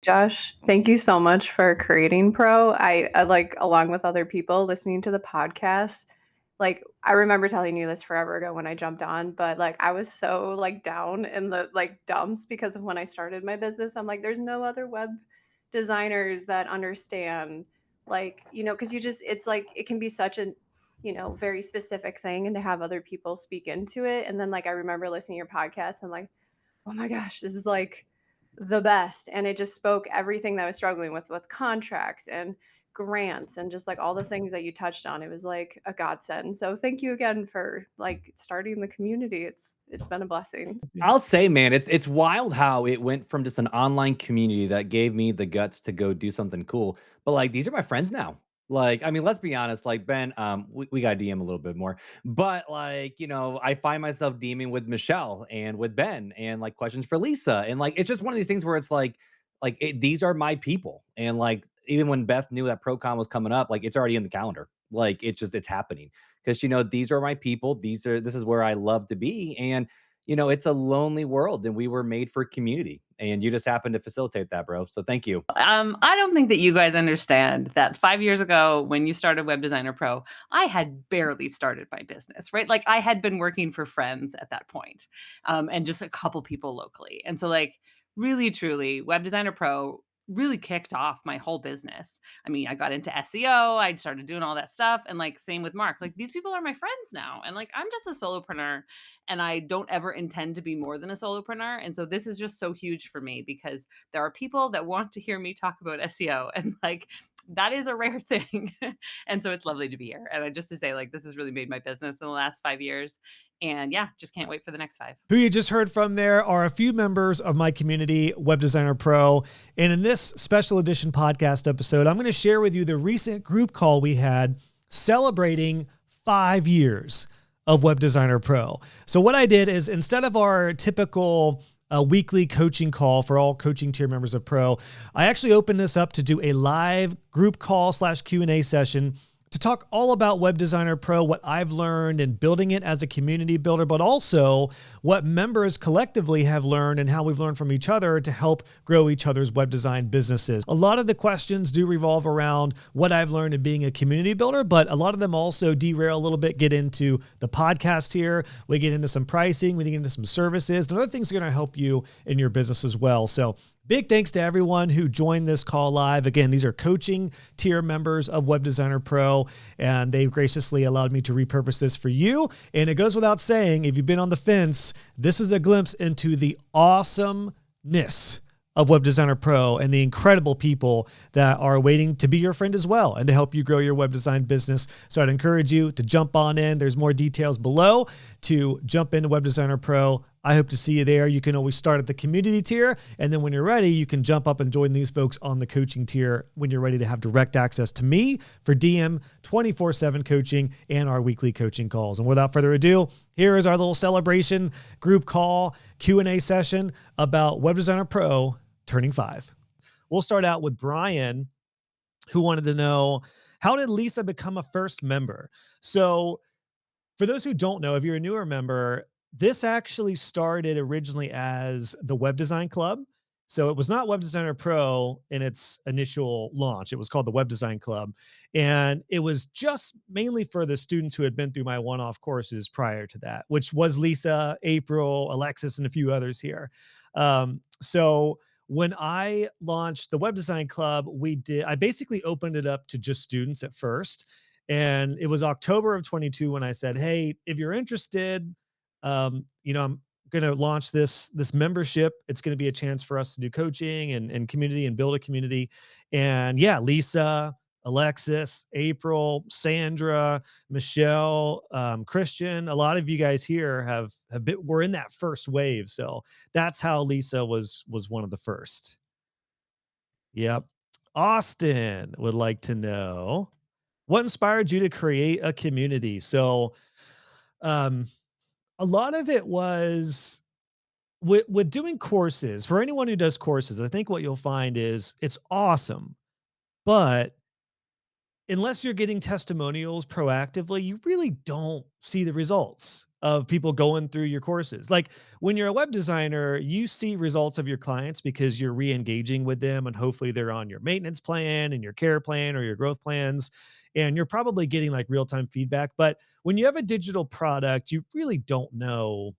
Josh, thank you so much for creating Pro. I like along with other people listening to the podcast. Like I remember telling you this forever ago when I jumped on, but like I was so like down in the like dumps because of when I started my business. I'm like, there's no other web designers that understand like, because you just it's like it can be such a very specific thing and to have other people speak into it. And then like I remember listening to your podcast and like, oh my gosh, this is like the best. And it just spoke everything that I was struggling with contracts and grants and just like all the things that you touched on. It was like a godsend. So thank you again for like starting the community. It's been a blessing. I'll say, man, it's wild how it went from just an online community that gave me the guts to go do something cool. But like these are my friends now. Like, I mean, let's be honest, like Ben, we got DM a little bit more, but like, I find myself DMing with Michelle and with Ben and like questions for Lisa. And like, it's just one of these things where it's these are my people. And like, even when Beth knew that ProCon was coming up, like it's already in the calendar. Like it's happening because, these are my people. This is where I love to be. And it's a lonely world and we were made for community and you just happen to facilitate that, bro. So thank you. I don't think that you guys understand that 5 years ago when you started Web Designer Pro, I had barely started my business, right? Like I had been working for friends at that point, and just a couple people locally. And so like really, truly, Web Designer Pro really kicked off my whole business. I mean, I got into SEO, I started doing all that stuff. And like same with Mark, like these people are my friends now. And like I'm just a solopreneur and I don't ever intend to be more than a solopreneur. And so this is just so huge for me because there are people that want to hear me talk about SEO and like that is a rare thing. And so it's lovely to be here. And I just to say like this has really made my business in the last 5 years. And yeah, just can't wait for the next 5. Who you just heard from there are a few members of my community, Web Designer Pro. And in this special edition podcast episode, I'm going to share with you the recent group call we had celebrating 5 years of Web Designer Pro. So what I did is instead of our typical weekly coaching call for all coaching tier members of Pro, I actually opened this up to do a live group call / Q&A session to talk all about Web Designer Pro, what I've learned in building it as a community builder, but also what members collectively have learned and how we've learned from each other to help grow each other's web design businesses. A lot of the questions do revolve around what I've learned in being a community builder, but a lot of them also derail a little bit, get into the podcast here. We get into some pricing, we get into some services, and other things that are going to help you in your business as well. So big thanks to everyone who joined this call live. Again, these are coaching tier members of Web Designer Pro, and they graciously allowed me to repurpose this for you. And it goes without saying, if you've been on the fence, this is a glimpse into the awesomeness of Web Designer Pro and the incredible people that are waiting to be your friend as well and to help you grow your web design business. So I'd encourage you to jump on in. There's more details below to jump into Web Designer Pro. I hope to see you there. You can always start at the community tier, and then when you're ready, you can jump up and join these folks on the coaching tier when you're ready to have direct access to me for DM 24/7 coaching and our weekly coaching calls. And without further ado, here is our little celebration group call Q&A session about Web Designer Pro turning 5. We'll start out with Brian, who wanted to know, how did Lisa become a first member? So for those who don't know, if you're a newer member, this actually started originally as the Web Design Club. So it was not Web Designer Pro in its initial launch. It was called the Web Design Club. And it was just mainly for the students who had been through my one-off courses prior to that, which was Lisa, April, Alexis, and a few others here. So when I launched the Web Design Club, I basically opened it up to just students at first. And it was October of 22 when I said, hey, if you're interested, I'm going to launch this membership. It's going to be a chance for us to do coaching and community and build a community. And yeah, Lisa, Alexis, April, Sandra, Michelle, Christian, a lot of you guys here were in that first wave. So that's how Lisa was one of the first. Yep. Austin would like to know, what inspired you to create a community? So, a lot of it was with doing courses. For anyone who does courses, I think what you'll find is it's awesome, but unless you're getting testimonials proactively, you really don't see the results of people going through your courses. Like when you're a web designer, you see results of your clients because you're re-engaging with them and hopefully they're on your maintenance plan and your care plan or your growth plans. And you're probably getting like real-time feedback. But when you have a digital product, you really don't know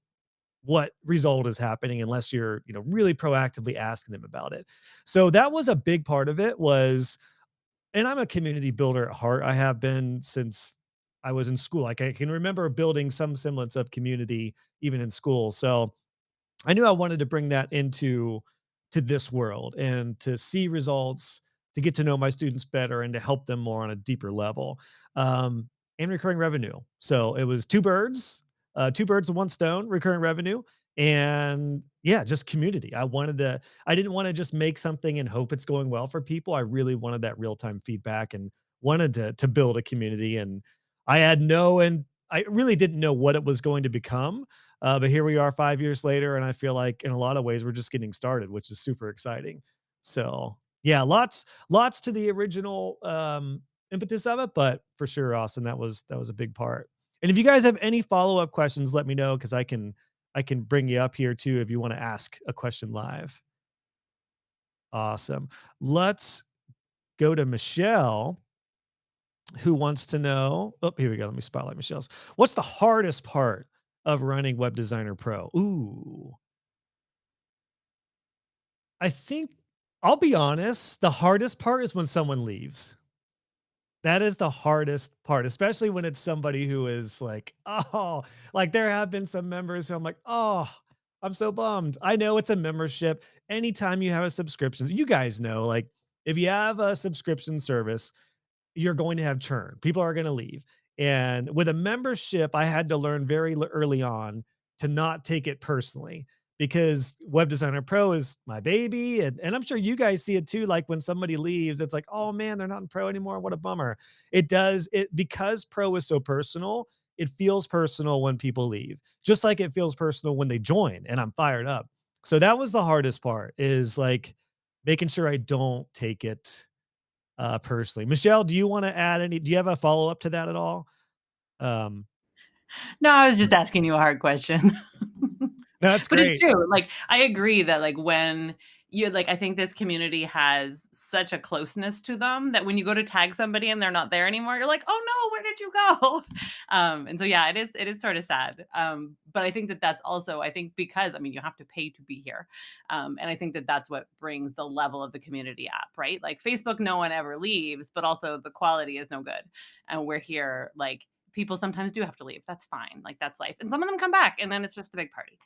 what result is happening unless you're, really proactively asking them about it. So that was a big part of it was, and I'm a community builder at heart. I have been since I was in school. Like I can remember building some semblance of community even in school. So I knew I wanted to bring that to this world and to see results, to get to know my students better and to help them more on a deeper level. Um, and recurring revenue. So it was two birds with one stone, recurring revenue. And yeah, just community. I didn't want to just make something and hope it's going well for people. I really wanted that real-time feedback and wanted to build a community. And I really didn't know what it was going to become, but here we are 5 years later, and I feel like in a lot of ways we're just getting started, which is super exciting. So yeah, lots to the original impetus of it, but for sure, Austin, that was a big part. And if you guys have any follow-up questions, let me know because I can bring you up here too if you want to ask a question live. Awesome. Let's go to Michelle, who wants to know. Oh, here we go. Let me spotlight Michelle's. What's the hardest part of running Web Designer Pro? Ooh, I think I'll be honest. The hardest part is when someone leaves. That is the hardest part, especially when it's somebody who is like, oh, like there have been some members who I'm like, oh, I'm so bummed. I know it's a membership. Anytime you have a subscription, you guys know, like if you have a subscription service, you're going to have churn. People are going to leave. And with a membership, I had to learn very early on to not take it personally because Web Designer Pro is my baby. And I'm sure you guys see it too. Like when somebody leaves, it's like, oh man, they're not in Pro anymore. What a bummer. It does it because Pro is so personal. It feels personal when people leave, just like it feels personal when they join and I'm fired up. So that was the hardest part is like making sure I don't take it personally. Michelle, do you want to add do you have a follow-up to that at all? Um, No, I was just asking you a hard question. that's But it's great. true. Like, I agree that like when you like, I think this community has such a closeness to them that when you go to tag somebody and they're not there anymore, you're like, oh no, where did you go? And so yeah, it is sort of sad. But I think that that's also, I think because, I mean, you have to pay to be here. And I think that that's what brings the level of the community up, right? Like Facebook, no one ever leaves, but also the quality is no good. And we're here, like, people sometimes do have to leave. That's fine. Like, that's life. And some of them come back and then it's just a big party.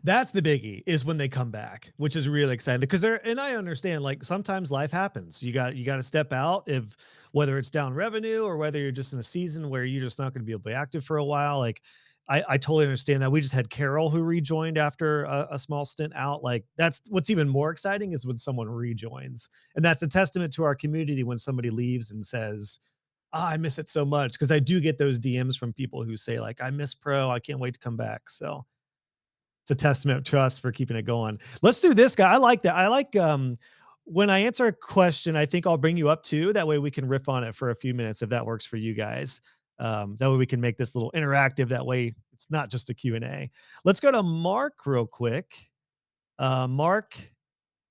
That's the biggie is when they come back, which is really exciting because and I understand like sometimes life happens. You got to step out if whether it's down revenue or whether you're just in a season where you're just not going to be able to be active for a while. Like I totally understand that. We just had Carol who rejoined after a small stint out. Like that's what's even more exciting is when someone rejoins. And that's a testament to our community when somebody leaves and says, oh, I miss it so much. Cause I do get those DMs from people who say like, I miss Pro. I can't wait to come back. So it's a testament to us for keeping it going. Let's do this, guy. I like that. I like when I answer a question, I think I'll bring you up too. That way we can riff on it for a few minutes if that works for you guys. That way we can make this little interactive. That way it's not just a Q&A. Let's go to Mark real quick. Mark,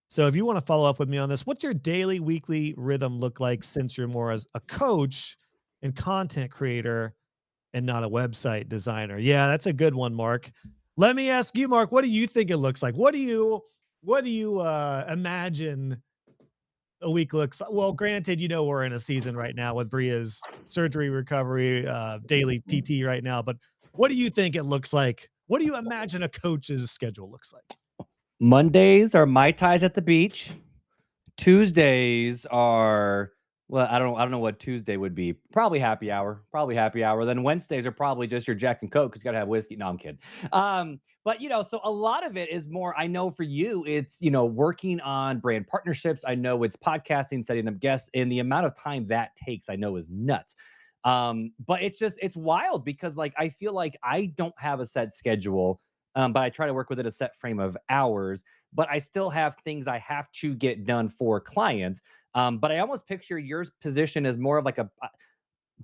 so if you want to follow up with me on this, what's your daily, weekly rhythm look like since you're more as a coach and content creator and not a website designer? Yeah, that's a good one, Mark. Let me ask you, Mark, what do you think it looks like? What do you imagine a week looks like? Well, granted, we're in a season right now with Bria's surgery recovery, daily PT right now, but what do you think it looks like? What do you imagine a coach's schedule looks like? Mondays are Mai Tais at the beach. Tuesdays are, well, I don't know what Tuesday would be. Probably happy hour. Then Wednesdays are probably just your Jack and Coke because you gotta have whiskey. No, I'm kidding. But so a lot of it is more. I know for you, it's working on brand partnerships. I know it's podcasting, setting up guests, and the amount of time that takes, I know is nuts. But it's wild because like I feel like I don't have a set schedule but I try to work within a set frame of hours. But I still have things I have to get done for clients. But I almost picture your position as more of like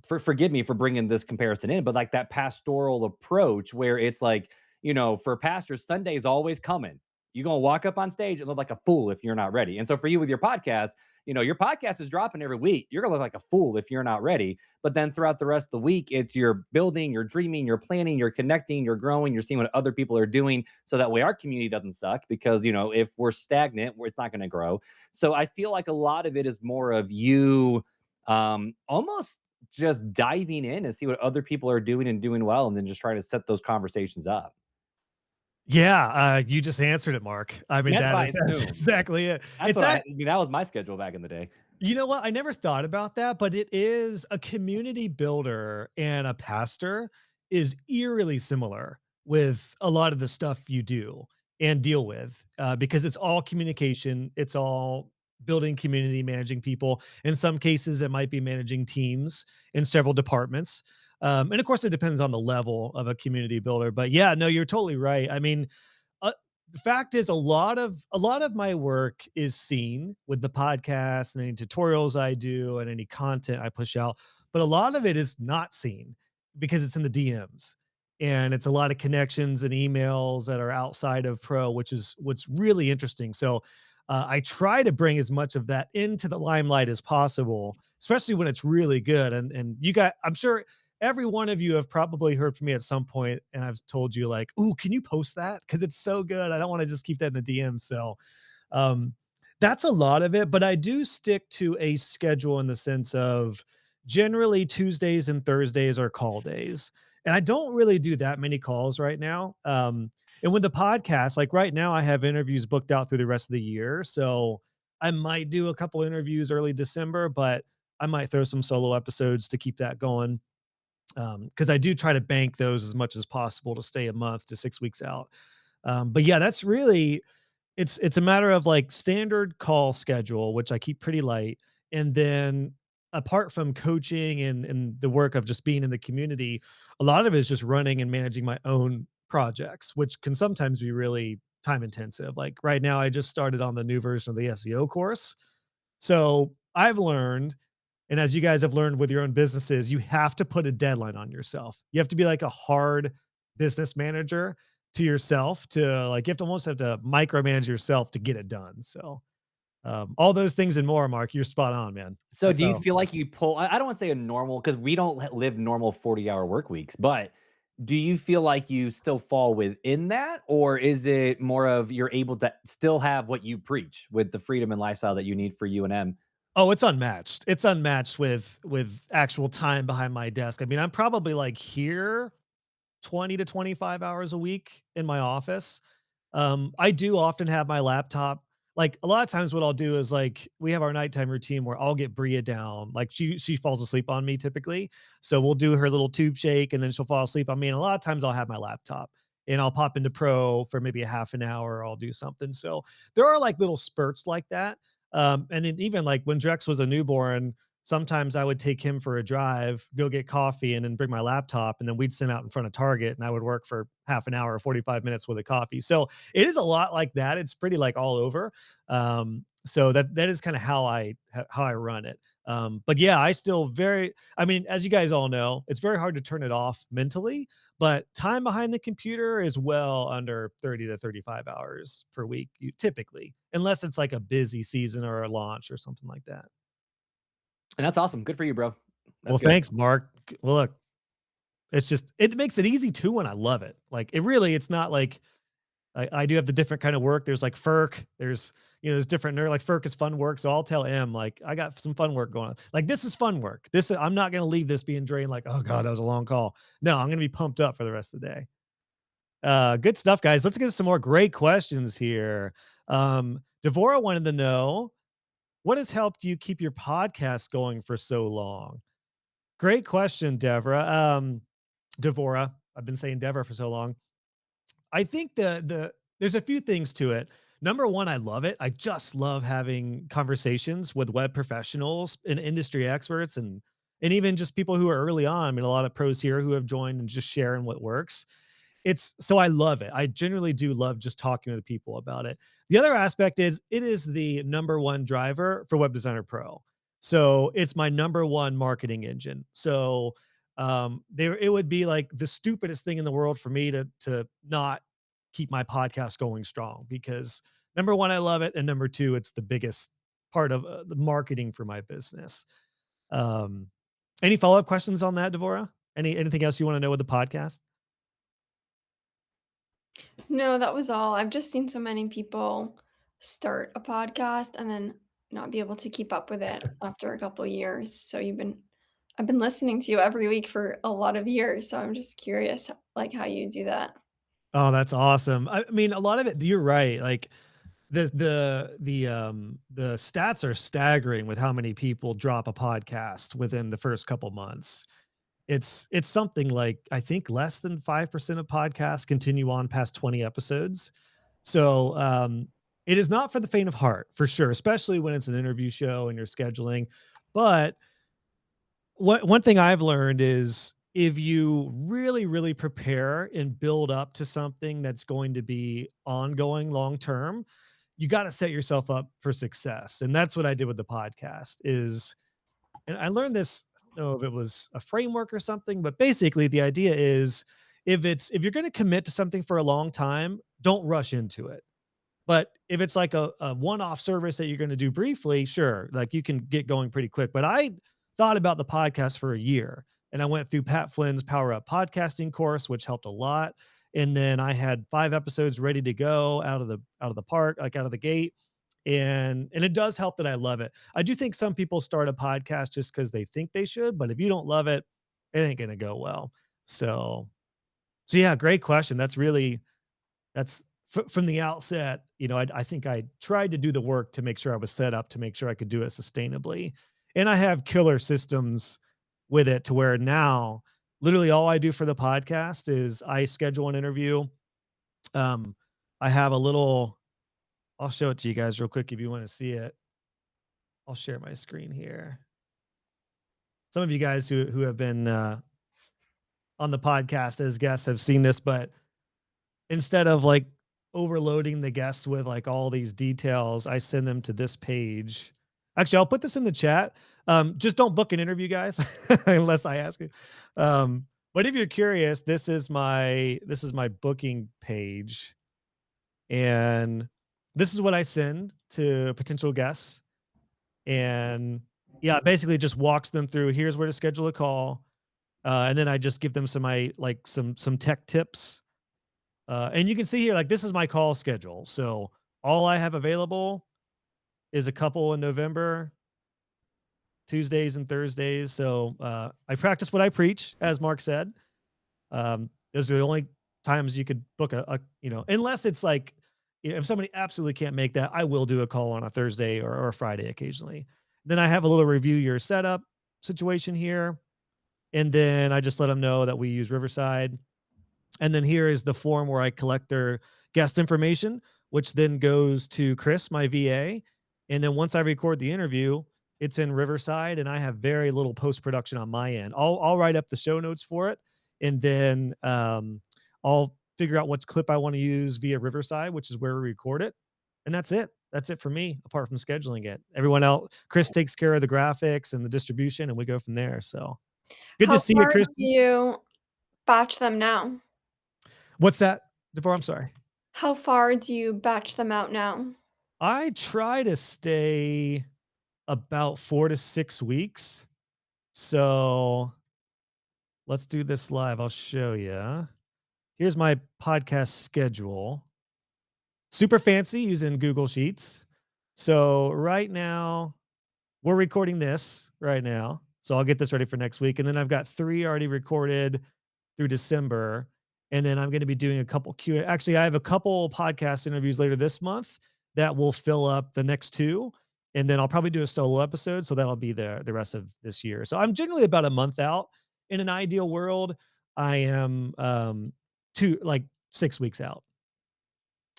forgive me for bringing this comparison in, but like that pastoral approach where it's like, for pastors, Sunday's always coming. You're gonna walk up on stage and look like a fool if you're not ready. And so for you with your podcast, your podcast is dropping every week. You're gonna look like a fool if you're not ready. But then throughout the rest of the week, it's you're building, you're dreaming, you're planning, you're connecting, you're growing, you're seeing what other people are doing. So that way our community doesn't suck because if we're stagnant, it's not gonna grow. So I feel like a lot of it is more of you almost just diving in and see what other people are doing and doing well, and then just try to set those conversations up. Yeah, you just answered it, Mark. I mean, That's what I that's assumed. exactly it. That's It's what that, that was my schedule back in the day. you know what? I never thought about that, but it is a community builder and a pastor is eerily similar with a lot of the stuff you do and deal with, because it's all communication. It's all building community, managing people. In some cases, it might be managing teams in several departments. And of course, it depends on the level of a community builder. But yeah, no, you're totally right. I mean, uh, the fact is a lot of my work is seen with the podcast and any tutorials I do and any content I push out, but a lot of it is not seen because it's in the DMs and it's a lot of connections and emails that are outside of pro, which is what's really interesting. So I try to bring as much of that into the limelight as possible, especially when it's really good. And you got, I'm sure every one of you have probably heard from me at some point, and I've told you like, "Ooh, can you post that? Because it's so good. I don't want to just keep that in the DM." So um, that's a lot of it, but I do stick to a schedule in the sense of generally Tuesdays and Thursdays are call days, and I don't really do that many calls right now. And with the podcast, like right now, I have interviews booked out through the rest of the year, so I might do a couple interviews early December, but I might throw some solo episodes to keep that going, because I do try to bank those as much as possible to stay a month to 6 weeks out. But yeah, that's really it's a matter of like standard call schedule, which I keep pretty light, and then apart from coaching and the work of just being in the community, a lot of it is just running and managing my own projects, which can sometimes be really time intensive. Like right now, I just started on the new version of the SEO course, so I've learned, and as you guys have learned with your own businesses, you have to put a deadline on yourself. You have to be like a hard business manager to yourself, to like, you have to micromanage yourself to get it done. So all those things and more, Mark, you're spot on, man. So That's do you how. feel like you pull I don't want to say a normal because we don't live normal 40-hour work weeks, but do you feel like you still fall within that? Or is it more of you're able to still have what you preach with the freedom and lifestyle that you need for you and M? Oh, it's unmatched. It's unmatched with actual time behind my desk. I mean, I'm probably like here 20 to 25 hours a week in my office. I do often have my laptop. Like a lot of times what I'll do is like we have our nighttime routine where I'll get Bria down. Like she falls asleep on me typically. So we'll do her little tube shake and then she'll fall asleep on me. And a lot of times I'll have my laptop and I'll pop into pro for maybe a half an hour. Or I'll do something. So there are like little spurts like that. And then even like when Drex was a newborn, sometimes I would take him for a drive, go get coffee, and then bring my laptop, and then we'd sit out in front of Target, and I would work for half an hour, 45 minutes with a coffee. So it is a lot like that. It's pretty like all over. So that is kind of how I run it. But yeah, I still I mean, as you guys all know, it's very hard to turn it off mentally, but time behind the computer is well under 30 to 35 hours per week, typically, unless it's like a busy season or a launch or something like that. And that's awesome. Good for you, bro. Well, That's good. thanks, Mark. Well, look, it makes it easy too, and I love it. Like it's not like I do have the different kind of work. There's like FERC, there's different nerd, like FERC is fun work. So I'll tell M like I got some fun work going on. Like this is fun work. I'm not gonna leave this being drained, like, oh God, that was a long call. No, I'm gonna be pumped up for the rest of the day. Good stuff, guys. Let's get some more great questions here. Devora wanted to know, what has helped you keep your podcast going for so long? Great question, Devora. I've been saying Devora for so long. I think there's a few things to it. Number one, I love it. I just love having conversations with web professionals and industry experts, and even just people who are early on. I mean, a lot of pros here who have joined and just sharing what works. it's so I love it. I generally do love just talking to people about it. The other aspect is it is the number one driver for Web Designer Pro. So it's my number one marketing engine. So there it would be like the stupidest thing in the world for me to not keep my podcast going strong because number one, I love it, and number two, it's the biggest part of the marketing for my business. Um, any follow up questions on that, Devora? Anything else you want to know with the podcast? No, that was all. I've just seen so many people start a podcast and then not be able to keep up with it after a couple years. So I've been listening to you every week for a lot of years. So I'm just curious, like how you do that. Oh, that's awesome. I mean, a lot of it, you're right. Like the stats are staggering with how many people drop a podcast within the first couple months. It's something like I think less than 5% of podcasts continue on past 20 episodes. So it is not for the faint of heart, for sure, especially when it's an interview show and you're scheduling. But one thing I've learned is if you really, really prepare and build up to something that's going to be ongoing long term, you got to set yourself up for success. And that's what I did with the podcast is, and I learned this, I don't know if it was a framework or something, but basically the idea is if you're going to commit to something for a long time, don't rush into it. But if it's like a one-off service that you're going to do briefly, sure, like you can get going pretty quick. But I thought about the podcast for a year, and I went through Pat Flynn's Power Up Podcasting course, which helped a lot. And then I had 5 episodes ready to go out of the park, like out of the gate. And it does help that I love it. I do think some people start a podcast just because they think they should, but if you don't love it, it ain't gonna go well. So yeah, great question. That's from the outset, I think I tried to do the work to make sure I was set up to make sure I could do it sustainably. And I have killer systems with it to where now literally all I do for the podcast is I schedule an interview. I have a little, I'll show it to you guys real quick if you want to see it. I'll share my screen here. Some of you guys who have been on the podcast as guests have seen this, but instead of like overloading the guests with like all these details, I send them to this page. Actually, I'll put this in the chat. Just don't book an interview, guys, unless I ask you. But if you're curious, this is my booking page, and this is what I send to potential guests. And yeah, it basically just walks them through. Here's where to schedule a call, and then I just give them some tech tips. And you can see here, like this is my call schedule. So all I have available is a couple in November, Tuesdays and Thursdays. So I practice what I preach, as Mark said. Those are the only times you could book unless it's like, if somebody absolutely can't make that, I will do a call on a Thursday or a Friday occasionally. Then I have a little review your setup situation here. And then I just let them know that we use Riverside. And then here is the form where I collect their guest information, which then goes to Chris, my VA. And then once I record the interview, it's in Riverside, and I have very little post-production on my end. I'll write up the show notes for it, and then I'll figure out which clip I want to use via Riverside, which is where we record it. And that's it. That's it for me, apart from scheduling it. Everyone else, Chris takes care of the graphics and the distribution, and we go from there. So good to see you, Chris. How far do you batch them now? What's that, Devor? I'm sorry. How far do you batch them out now? I try to stay about 4 to 6 weeks. So let's do this live. I'll show you. Here's my podcast schedule. Super fancy using Google Sheets. So right now, we're recording this right now. So I'll get this ready for next week. And then I've got 3 already recorded through December. And then I'm going to be doing a couple Actually, I have a couple podcast interviews later this month that will fill up the next 2. And then I'll probably do a solo episode. So that'll be the rest of this year. So I'm generally about a month out. In an ideal world, I am 6 weeks out.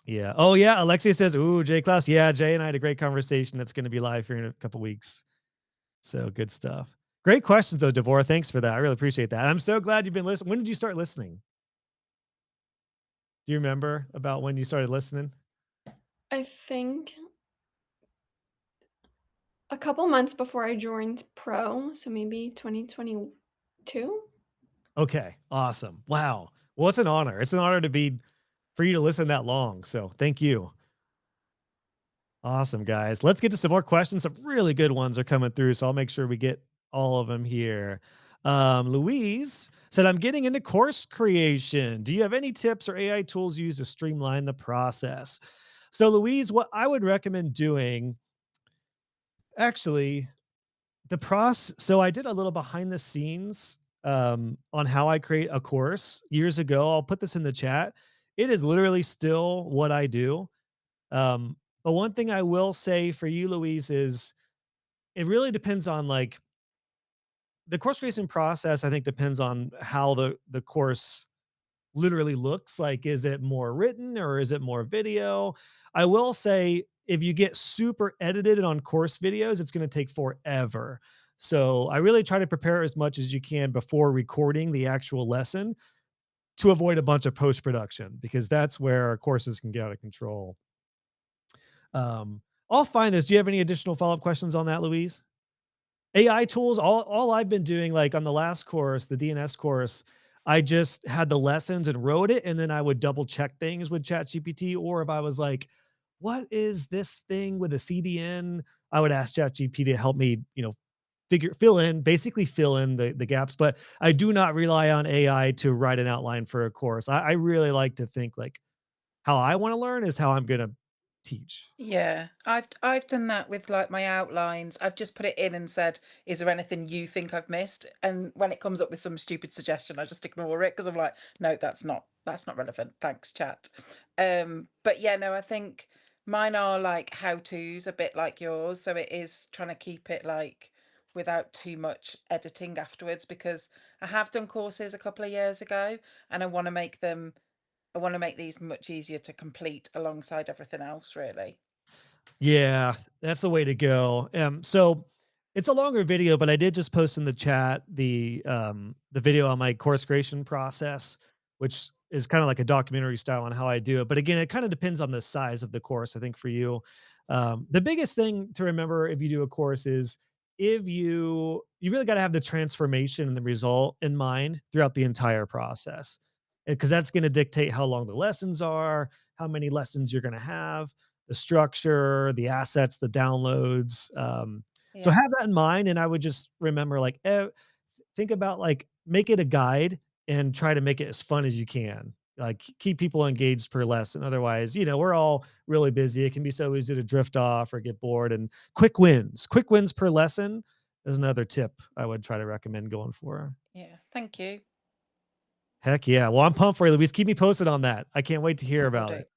Yeah. Oh yeah. Alexia says, ooh, Jay Klaus. Yeah. Jay and I had a great conversation. That's going to be live here in a couple weeks. So good stuff. Great questions though, Devora. Thanks for that. I really appreciate that. I'm so glad you've been listening. When did you start listening? Do you remember about when you started listening? I think a couple months before I joined pro, so maybe 2022. Okay, awesome. Wow. Well, it's an honor. It's an honor to be for you to listen that long. So thank you. Awesome, guys. Let's get to some more questions. Some really good ones are coming through, so I'll make sure we get all of them here. Louise said, I'm getting into course creation. Do you have any tips or AI tools used to streamline the process? So, Louise, what I would recommend doing, actually, the process. So, I did a little behind the scenes on how I create a course years ago. I'll put this in the chat. It is literally still what I do. But one thing I will say for you, Louise, is it really depends on like the course creation process. I think depends on how the course literally looks like. Is it more written or is it more video? I will say if you get super edited on course videos, it's going to take forever. So I really try to prepare as much as you can before recording the actual lesson to avoid a bunch of post production because that's where courses can get out of control. Um, I'll find this. Do you have any additional follow-up questions on that, Louise? AI tools, all I've been doing, like on the last course, the DNS course, I just had the lessons and wrote it, and then I would double check things with ChatGPT. Or if I was like, what is this thing with a CDN? I would ask ChatGPT to help me, basically fill in the gaps. But I do not rely on AI to write an outline for a course. I really like to think like how I want to learn is how I'm gonna teach. Yeah, I've done that with like my outlines. I've just put it in and said, "Is there anything you think I've missed?" And when it comes up with some stupid suggestion, I just ignore it because I'm like, "No, that's not relevant. Thanks, chat." But yeah, no, I think mine are like how-tos, a bit like yours. So it is trying to keep it like without too much editing afterwards because I have done courses a couple of years ago and I want to make these much easier to complete alongside everything else, really. Yeah, that's the way to go. So it's a longer video, but I did just post in the chat the video on my course creation process, which is kind of like a documentary style on how I do it. But again, it kind of depends on the size of the course. I think for you, the biggest thing to remember if you do a course is if you really got to have the transformation and the result in mind throughout the entire process, because that's going to dictate how long the lessons are, how many lessons you're going to have, the structure, the assets, the downloads. So Yeah. have that in mind. And I would just remember like, think about like, make it a guide and try to make it as fun as you can. Like keep people engaged per lesson. Otherwise, we're all really busy. It can be so easy to drift off or get bored. And quick wins per lesson is another tip I would try to recommend going for. Yeah. Thank you. Heck yeah. Well, I'm pumped for you, Louise. Keep me posted on that. I can't wait to hear Will about do. it.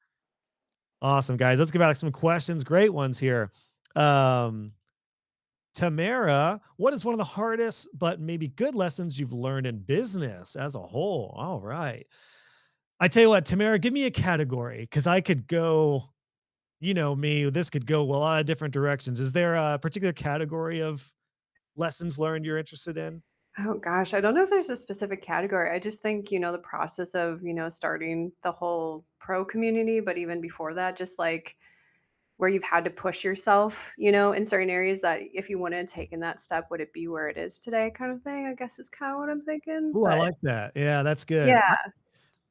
Awesome, guys. Let's give out some questions. Great ones here. Um, Tamara, what is one of the hardest but maybe good lessons you've learned in business as a whole? All right. I tell you what, Tamara, give me a category because I could go, me, this could go a lot of different directions. Is there a particular category of lessons learned you're interested in? Oh gosh, I don't know if there's a specific category. I just think, the process of, starting the whole pro community, but even before that, just like where you've had to push yourself, in certain areas that if you wouldn't have taken that step, would it be where it is today kind of thing, I guess is kind of what I'm thinking. Oh, I But like that. Yeah, that's good. yeah.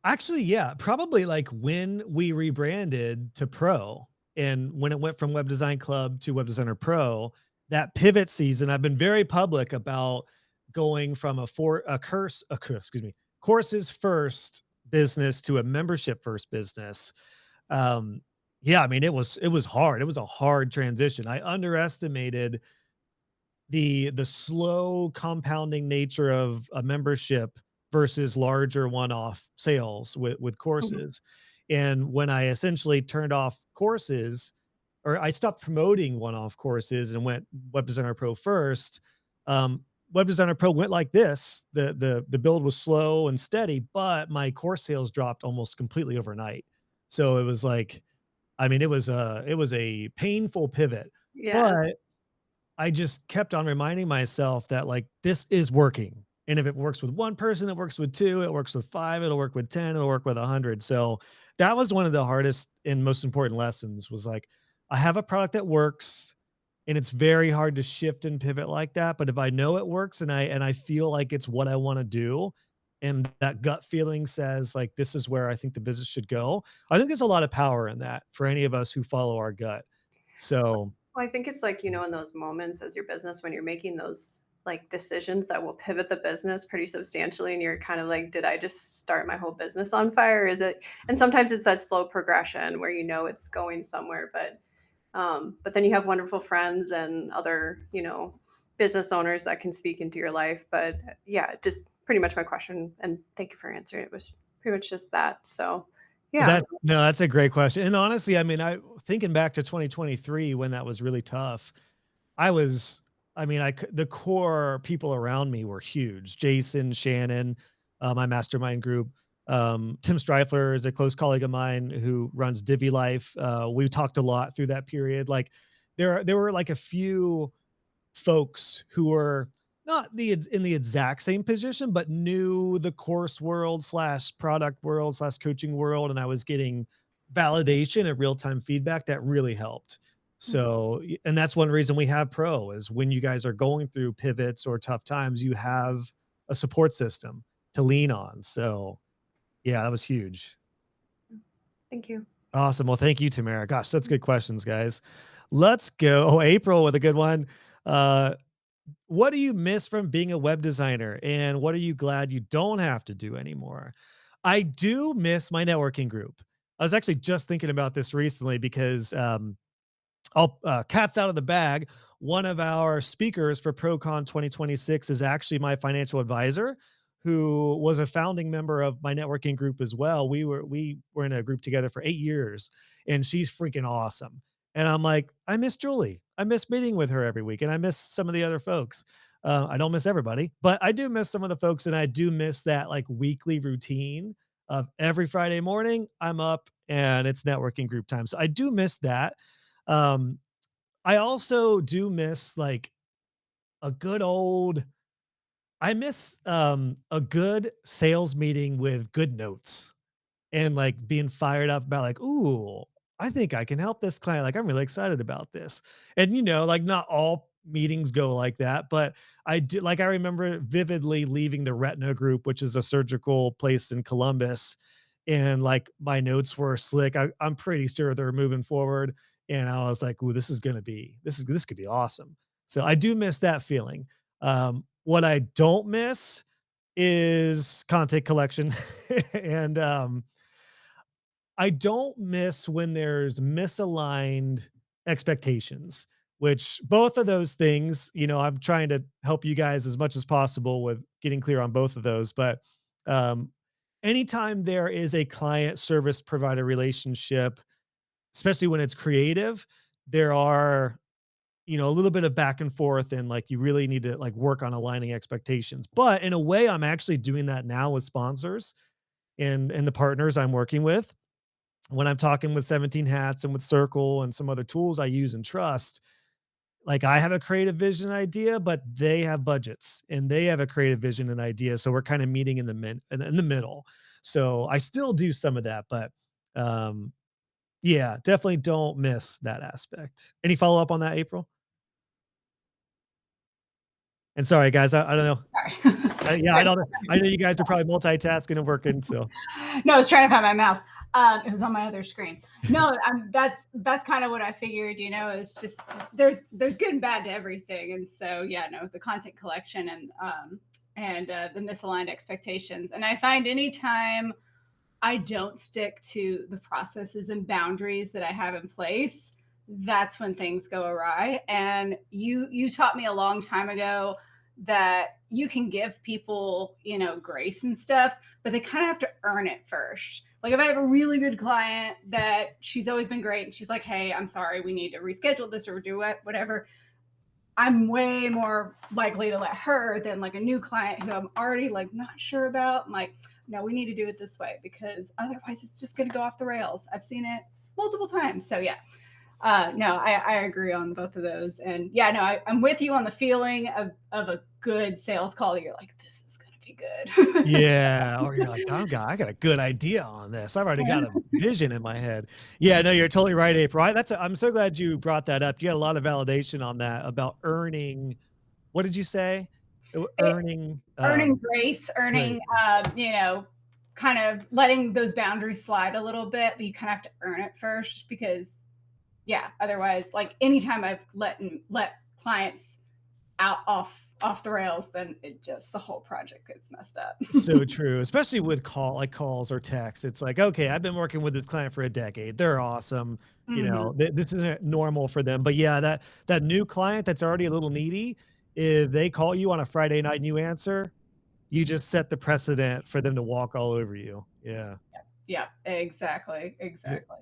Actually, yeah, probably like when we rebranded to Pro and when it went from Web Design Club to Web Designer Pro, that pivot season, I've been very public about going from excuse me, courses first business to a membership first business. Um, yeah, I mean, it was hard. It was a hard transition. I underestimated the slow compounding nature of a membership versus larger one-off sales with Mhm. courses. And when I essentially turned off courses or I stopped promoting one-off courses and went Web Designer Pro first, Web Designer Pro went like this. The build was slow and steady, but my course sales dropped almost completely overnight. So it was like, I mean, it was a painful pivot, Yeah. but I just kept on reminding myself that like this is working. And if it works with one person, it works with two, it works with five, it'll work with 10, it'll work with 100. So that was one of the hardest and most important lessons was like, I have a product that works and it's very hard to shift and pivot like that. But if I know it works and I feel like it's what I want to do, and that gut feeling says like this is where I think the business should go, I think there's a lot of power in that for any of us who follow our gut. So Well, I think it's like, in those moments as your business when you're making those like decisions that will pivot the business pretty substantially and you're kind of like, did I just start my whole business on fire? Is it and sometimes it's that slow progression where it's going somewhere, but then you have wonderful friends and other, business owners that can speak into your life. But yeah, just pretty much my question. And thank you for answering. It was pretty much just that. So yeah. That's a great question. And honestly, I mean, I thinking back to 2023 when that was really tough, I was, I mean, the core people around me were huge. Jason, Shannon, my mastermind group. Tim Streifler is a close colleague of mine who runs Divi Life. We talked a lot through that period. Like there were like a few folks who were not in the exact same position, but knew the course world slash product world slash coaching world. And I was getting validation and real-time feedback that really helped. So, and that's one reason we have Pro is when you guys are going through pivots or tough times, you have a support system to lean on. So yeah, that was huge. Thank you. Awesome. Well, thank you, Tamara. Gosh, that's good questions, guys. Let's go. Oh, April with a good one. What do you miss from being a web designer? And what are you glad you don't have to do anymore? I do miss my networking group. I was actually just thinking about this recently because cat's out of the bag. One of our speakers for ProCon 2026 is actually my financial advisor, who was a founding member of my networking group as well. We were in a group together for 8 years, and she's freaking awesome. And I'm like, I miss Julie. I miss meeting with her every week, and I miss some of the other folks. I don't miss everybody, but I do miss some of the folks, and I do miss that like weekly routine of every Friday morning I'm up and it's networking group time. So I do miss that. Um, I also do miss like a good old I miss a good sales meeting with good notes and like being fired up about like, ooh, I think I can help this client. Like, I'm really excited about this. And like not all meetings go like that, but I do like I remember vividly leaving the Retina group, which is a surgical place in Columbus, and like my notes were slick. I'm pretty sure they're moving forward. And I was like, ooh, this could be awesome. So I do miss that feeling. What I don't miss is content collection. And I don't miss when there's misaligned expectations, which both of those things, I'm trying to help you guys as much as possible with getting clear on both of those. But um, anytime there is a client service provider relationship, especially when it's creative, there are, a little bit of back and forth and like you really need to like work on aligning expectations. But in a way, I'm actually doing that now with sponsors and the partners I'm working with when I'm talking with 17 Hats and with Circle and some other tools I use and trust. Like I have a creative vision idea, but they have budgets and they have a creative vision and idea. So we're kind of meeting in the middle. So I still do some of that, but yeah, definitely don't miss that aspect. Any follow up on that, April? And sorry, guys, I don't know. Sorry. Yeah, I don't know. I know you guys are probably multitasking and working. So no, I was trying to find my mouse. It was on my other screen. No, that's kind of what I figured. It's just there's good and bad to everything, and so yeah, no, the content collection and the misaligned expectations. And I find anytime I don't stick to the processes and boundaries that I have in place, that's when things go awry. And you taught me a long time ago that you can give people, grace and stuff, but they kind of have to earn it first. Like if I have a really good client that she's always been great and she's like, hey, I'm sorry, we need to reschedule this or do it, whatever. I'm way more likely to let her than like a new client who I'm already like not sure about. I'm like, no, we need to do it this way because otherwise it's just going to go off the rails. I've seen it multiple times. So yeah, No, I agree on both of those. And yeah, no, I'm with you on the feeling of a good sales call that you're like, this is going to be good. Yeah. Or you're like, I got a good idea on this. I've already got a vision in my head. Yeah, no, you're totally right, April. I'm so glad you brought that up. You had a lot of validation on that about earning. What did you say? Earning grace, great. kind of letting those boundaries slide a little bit, but you kind of have to earn it first because otherwise, like anytime I've let clients out off the rails, then the whole project gets messed up. So true, especially with calls or texts. It's like, okay, I've been working with this client for a decade. They're awesome. This isn't normal for them. But yeah, that new client that's already a little needy, if they call you on a Friday night and you answer, you just set the precedent for them to walk all over you. Yeah. Yeah, exactly.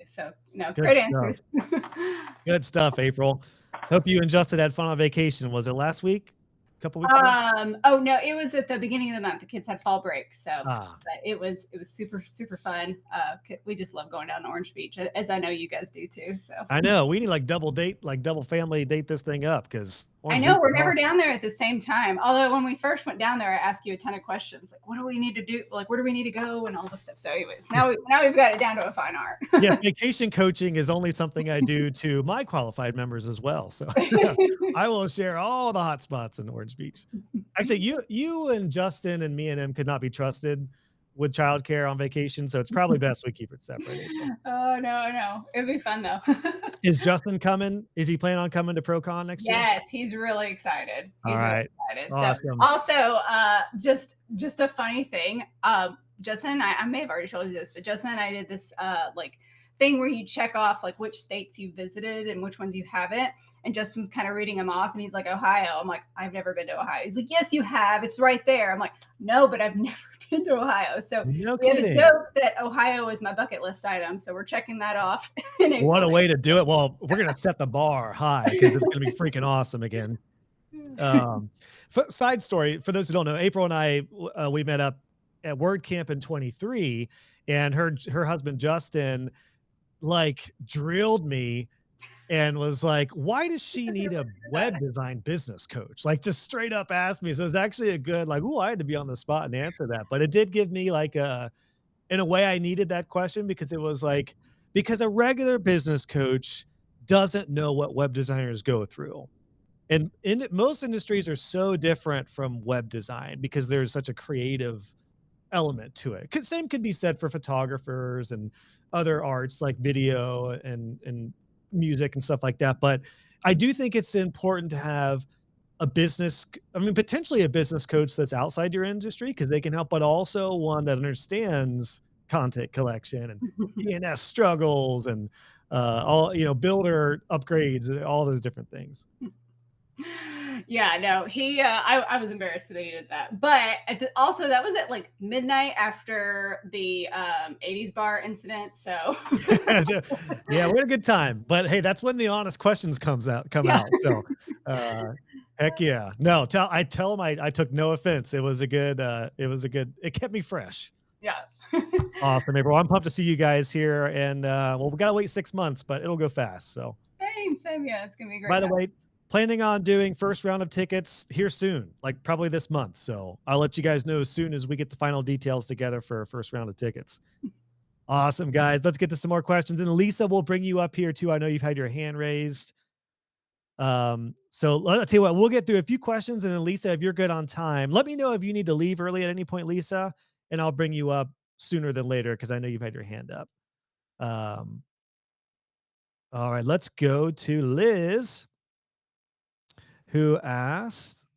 So no, Good great stuff. answers. Good stuff, April. Hope you and Justin had fun on vacation. Was it last week? A couple weeks ago? Oh no, it was at the beginning of the month. The kids had fall break, so but it was super super fun. We just love going down to Orange Beach, as I know you guys do too. So I know we need double family date this thing up because I know we're never down there at the same time. Although when we first went down there, I asked you a ton of questions like, what do we need to do? Like, where do we need to go and all this stuff. So anyways, now we've got it down to a fine art. Yes, vacation coaching is only something I do to my qualified members as well. So I will share all the hot spots in Orange Beach. Actually, you and Justin and me and him could not be trusted with childcare on vacation, so it's probably best we keep it separate. Oh no, it'd be fun though. Is Justin coming? Is he planning on coming to ProCon next year? Yes, he's really excited. All right, really excited. awesome. So, also, just a funny thing. Justin, I may have already told you this, but Justin and I did this thing where you check off like which states you visited and which ones you haven't. And Justin was kind of reading them off and he's like, Ohio. I'm like, I've never been to Ohio. He's like, yes, you have. It's right there. I'm like, no, but I've never been to Ohio. So we have a joke that Ohio is my bucket list item. So we're checking that off. What a way to do it. Well, we're going to set the bar high because it's going to be freaking awesome again. Side story, for those who don't know, April and I, we met up at WordCamp in 23 and her husband, Justin, drilled me and was like, why does she need a web design business coach? Just straight up asked me. So it's actually a good, I had to be on the spot and answer that. But it did give me in a way I needed that question because it was because a regular business coach doesn't know what web designers go through. And most industries are so different from web design because there's such a creative element to it. Same could be said for photographers and other arts like video and music and stuff like that. But I do think it's important to have potentially a business coach that's outside your industry because they can help, but also one that understands content collection and DNS struggles and all, builder upgrades, all those different things. Yeah, no, I was embarrassed that he did that. But also that was at midnight after the 80s bar incident. So yeah, we had a good time. But hey, that's when the honest questions come out. So heck yeah. No, I tell him I took no offense. It it kept me fresh. Yeah. Awesome, April. I'm pumped to see you guys here. And we gotta wait 6 months, but it'll go fast. So same. Yeah, it's gonna be great. By the way, planning on doing first round of tickets here soon, probably this month. So I'll let you guys know as soon as we get the final details together for first round of tickets. Awesome, guys. Let's get to some more questions. And Lisa, will bring you up here too. I know you've had your hand raised. So I'll tell you what, we'll get through a few questions. And then Lisa, if you're good on time, let me know if you need to leave early at any point, Lisa, and I'll bring you up sooner than later because I know you've had your hand up. All right, let's go to Liz, who asked,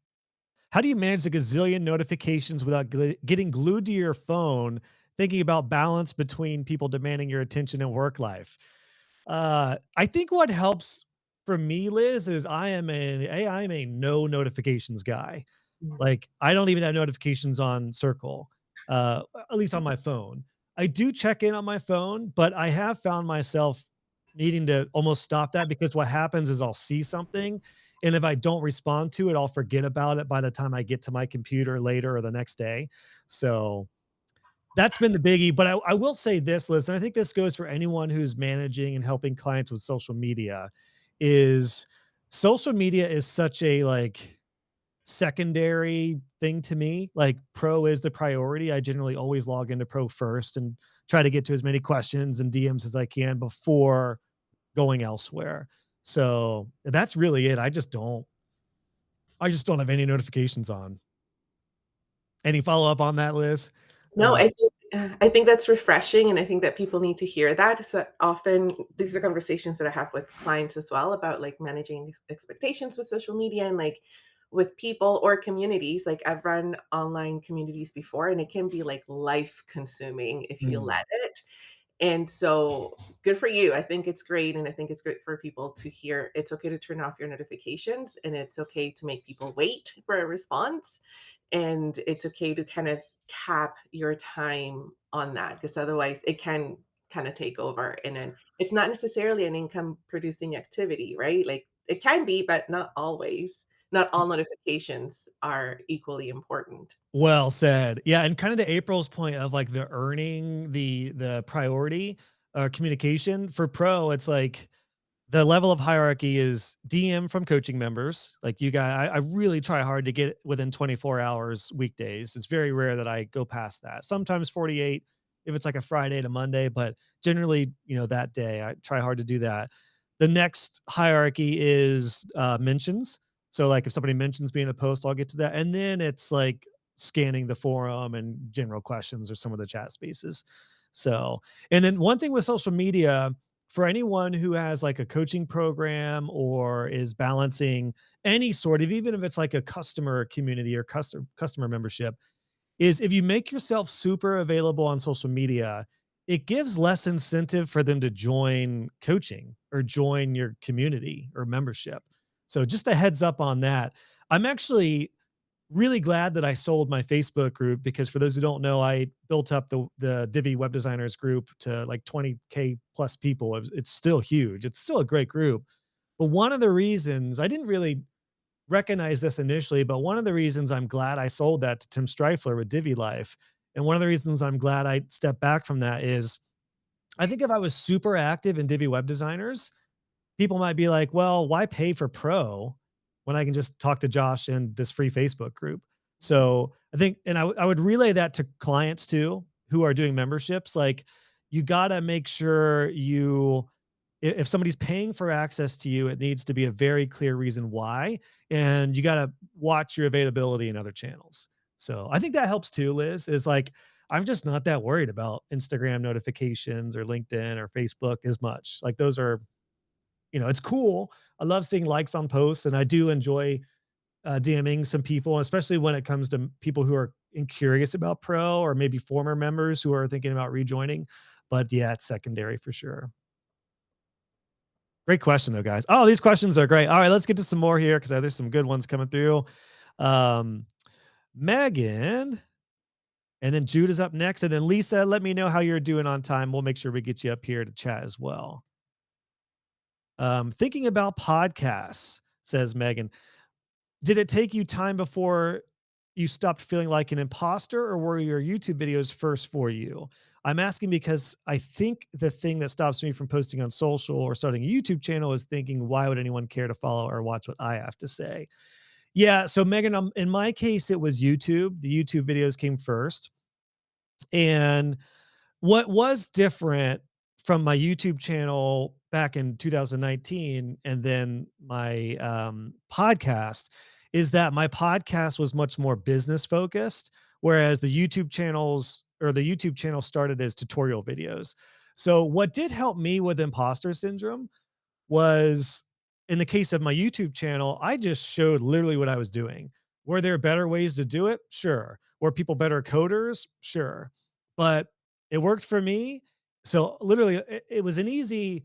how do you manage the gazillion notifications without getting glued to your phone, thinking about balance between people demanding your attention and work life? I think what helps for me, Liz, is I am a no notifications guy. I don't even have notifications on Circle, at least on my phone. I do check in on my phone, but I have found myself needing to almost stop that because what happens is I'll see something, and if I don't respond to it, I'll forget about it by the time I get to my computer later or the next day. So that's been the biggie. But I will say this, Liz, and I think this goes for anyone who's managing and helping clients with social media, is social media is such a like secondary thing to me. Like pro is the priority. I generally always log into pro first and try to get to as many questions and DMs as I can before going elsewhere. So that's really it. I just don't have any notifications on. Any follow up on that, Liz? No, I think that's refreshing, and I think that people need to hear that. So often these are conversations that I have with clients as well about like managing expectations with social media and like with people or communities. Like I've run online communities before, and it can be like life consuming if you let it. And so good for you. I think it's great. And I think it's great for people to hear it's okay to turn off your notifications, and it's okay to make people wait for a response. And it's okay to kind of cap your time on that, because otherwise it can kind of take over. And then it's not necessarily an income producing activity, right? Like it can be, but not always. Not all notifications are equally important. Well said. Yeah, and kind of to April's point of like the earning the priority communication for pro, it's like the level of hierarchy is DM from coaching members. Like you guys, I really try hard to get within 24 hours weekdays. It's very rare that I go past that. Sometimes 48 if it's like a Friday to Monday, but generally, that day I try hard to do that. The next hierarchy is mentions. So like if somebody mentions me in a post, I'll get to that. And then it's like scanning the forum and general questions or some of the chat spaces. So, and then one thing with social media, for anyone who has like a coaching program or is balancing any sort of, even if it's like a customer community or customer membership, is if you make yourself super available on social media, it gives less incentive for them to join coaching or join your community or membership. So just a heads up on that. I'm actually really glad that I sold my Facebook group, because for those who don't know, I built up the Divi web designers group to like 20K plus people. It's still huge. It's still a great group. But one of the reasons I didn't really recognize this initially, but one of the reasons I'm glad I sold that to Tim Streifler with Divi Life, and one of the reasons I'm glad I stepped back from that, is I think if I was super active in Divi web designers, people might be like, well, why pay for pro when I can just talk to Josh in this free Facebook group? So I think, and I would relay that to clients too, who are doing memberships. Like you got to make sure if somebody's paying for access to you, it needs to be a very clear reason why. And you got to watch your availability in other channels. So I think that helps too, Liz, is like, I'm just not that worried about Instagram notifications or LinkedIn or Facebook as much. Like those are, it's cool. I love seeing likes on posts, and I do enjoy DMing some people, especially when it comes to people who are curious about pro or maybe former members who are thinking about rejoining. But yeah, it's secondary for sure. Great question though, guys. Oh, these questions are great. All right, let's get to some more here because there's some good ones coming through. Megan, and then Jude is up next, and then Lisa, let me know how you're doing on time. We'll make sure we get you up here to chat as well. Thinking about podcasts, says Megan. Did it take you time before you stopped feeling like an imposter, or were your YouTube videos first for you? I'm asking because I think the thing that stops me from posting on social or starting a YouTube channel is thinking, why would anyone care to follow or watch what I have to say? Yeah. So Megan, in my case, it was YouTube. The YouTube videos came first. And what was different from my YouTube channel back in 2019 and then my podcast is that my podcast was much more business focused, whereas the YouTube channel started as tutorial videos. So what did help me with imposter syndrome was, in the case of my YouTube channel, I just showed literally what I was doing. Were there better ways to do it? Sure. Were people better coders? Sure. But it worked for me. So literally it was an easy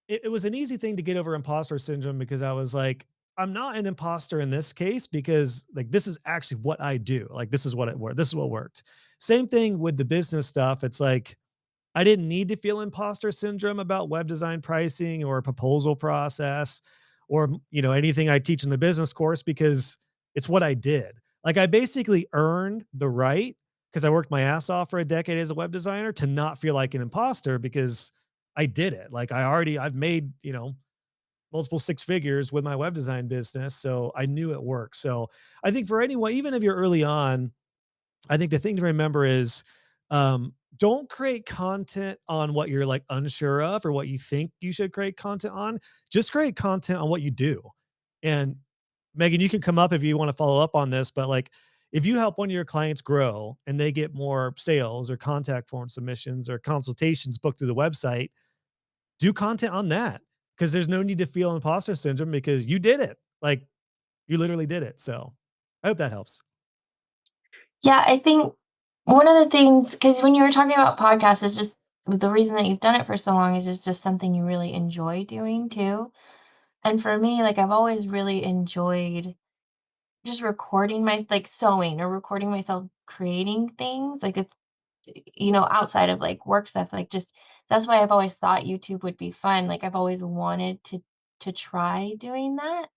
thing to get over imposter syndrome, because I was like, I'm not an imposter in this case, because like this is actually what I do. Like this is what worked. This is what worked. Same thing with the business stuff. It's like I didn't need to feel imposter syndrome about web design pricing or proposal process or anything I teach in the business course, because it's what I did. Like I basically earned the right because I worked my ass off for a decade as a web designer, to not feel like an imposter because I did it. Like I've made, multiple six figures with my web design business. So I knew it worked. So I think for anyone, even if you're early on, I think the thing to remember is, don't create content on what you're like unsure of or what you think you should create content on. Just create content on what you do. And Megan, you can come up if you want to follow up on this, but like if you help one of your clients grow and they get more sales or contact form submissions or consultations booked through the website, do content on that, because there's no need to feel imposter syndrome because you did it. Like you literally did it. So I hope that helps. Yeah, I think one of the things, because when you were talking about podcasts, is just the reason that you've done it for so long is it's just something you really enjoy doing too. And for me, like I've always really enjoyed just recording my like sewing or recording myself creating things. Like it's outside of like work stuff, like just that's why I've always thought YouTube would be fun. Like I've always wanted to try doing that.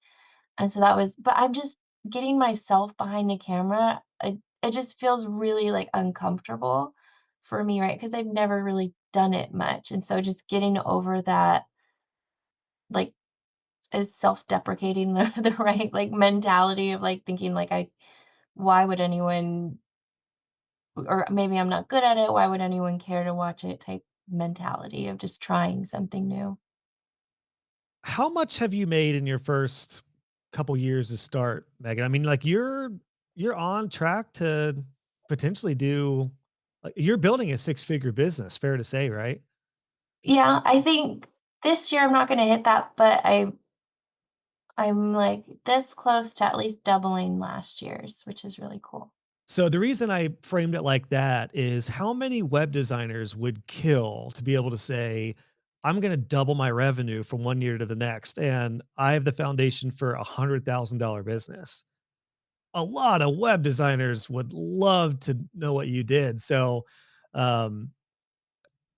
And so that was, but I'm just getting myself behind the camera. It just feels really like uncomfortable for me, right? Because I've never really done it much. And so just getting over that, like, is self-deprecating the right like mentality of like thinking like why would anyone, or maybe I'm not good at it, why would anyone care to watch it type mentality of just trying something new. How much have you made in your first couple years to start, Megan? I mean, like you're on track to potentially do, like you're building a six-figure business, fair to say, right? Yeah, I think this year I'm not gonna hit that, but I'm like this close to at least doubling last year's, which is really cool. So the reason I framed it like that is how many web designers would kill to be able to say, I'm going to double my revenue from one year to the next. And I have the foundation for $100,000 business. A lot of web designers would love to know what you did. So, um,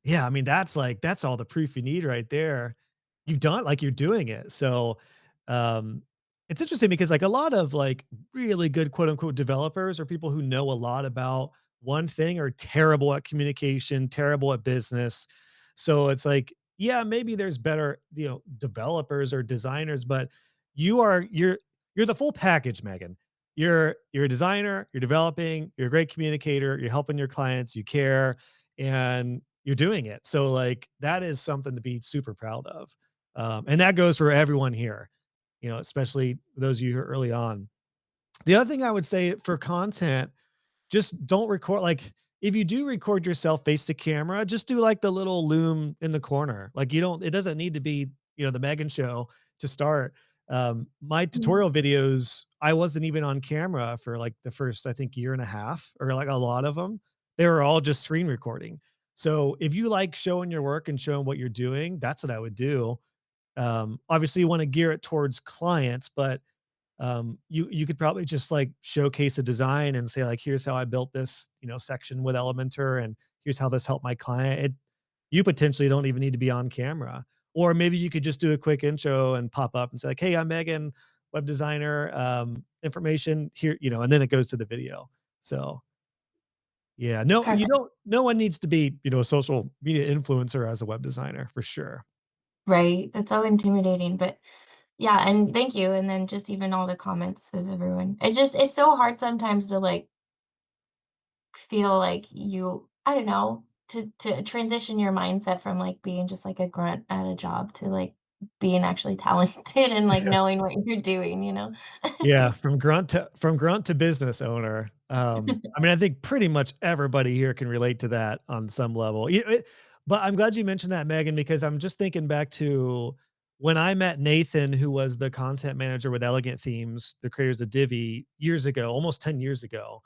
yeah, I mean, that's all the proof you need right there. You've done like you're doing it. So, um, it's interesting because like a lot of like really good quote unquote developers or people who know a lot about one thing are terrible at communication, terrible at business. So it's like, yeah, maybe there's better, developers or designers, but you're the full package, Megan. You're a designer, you're developing, you're a great communicator, you're helping your clients, you care, and you're doing it. So like that is something to be super proud of. And that goes for everyone here, especially those of you who are early on. The other thing I would say for content, just don't record, like if you do record yourself face to camera, just do like the little loom in the corner. Like it doesn't need to be, the Megan show to start. My Mhm. tutorial videos, I wasn't even on camera for like the first, I think, year and a half, or like a lot of them. They were all just screen recording. So if you like showing your work and showing what you're doing, that's what I would do. Obviously you want to gear it towards clients, but you could probably just like showcase a design and say like, here's how I built this, section with Elementor, and here's how this helped my client. You potentially don't even need to be on camera, or maybe you could just do a quick intro and pop up and say like, hey, I'm Megan, web designer, information here, and then it goes to the video. So yeah, no, you Perfect. don't, no one needs to be, a social media influencer as a web designer for sure. Right. It's so intimidating, but yeah, and thank you. And then just even all the comments of everyone. It's so hard sometimes to like feel like I don't know, to transition your mindset from like being just like a grunt at a job to like being actually talented and like knowing what you're doing, you know? Yeah, from grunt to business owner. I mean, I think pretty much everybody here can relate to that on some level. But I'm glad you mentioned that, Megan, because I'm just thinking back to when I met Nathan, who was the content manager with Elegant Themes, the creators of Divi, years ago, almost 10 years ago.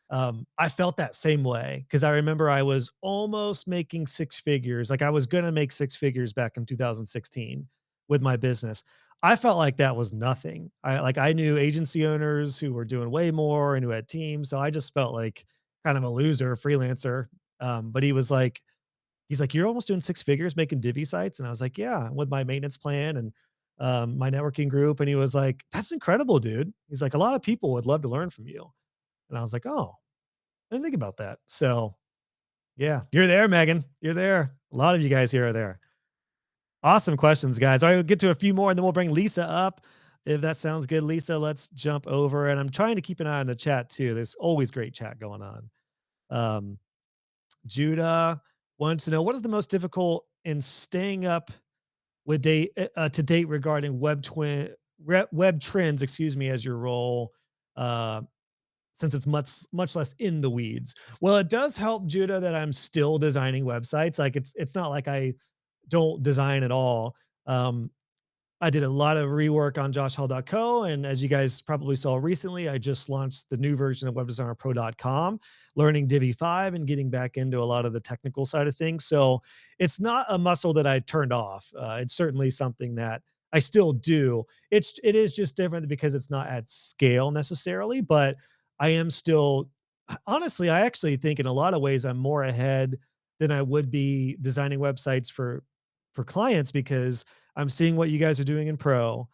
I felt that same way because I remember I was almost making six figures. Like I was going to make six figures back in 2016 with my business. I felt like that was nothing. I knew agency owners who were doing way more and who had teams. So I just felt like kind of a loser freelancer. But he's like, you're almost doing six figures making Divi sites. And I was like, yeah, with my maintenance plan and my networking group. And he was like, that's incredible, dude. He's like, a lot of people would love to learn from you. And I was like, oh, didn't think about that. So yeah, you're there, Megan. You're there. A lot of you guys here are there. Awesome questions, guys. All right, we'll get to a few more and then we'll bring Lisa up. If that sounds good, Lisa, let's jump over. And I'm trying to keep an eye on the chat too. There's always great chat going on. Um, Judah wants to know, what is the most difficult in staying up with to date regarding web trends, excuse me, as your role, uh, since it's much less in the weeds. Well, it does help, Judah, that I'm still designing websites. Like it's not like I don't design at all. Um, I did a lot of rework on joshhall.co. And as you guys probably saw recently, I just launched the new version of webdesignerpro.com, learning Divi 5 and getting back into a lot of the technical side of things. So it's not a muscle that I turned off. It's certainly something that I still do. It is just different because it's not at scale necessarily, but I am still, honestly, I actually think in a lot of ways I'm more ahead than I would be designing websites for clients because I'm seeing what you guys are doing in pro.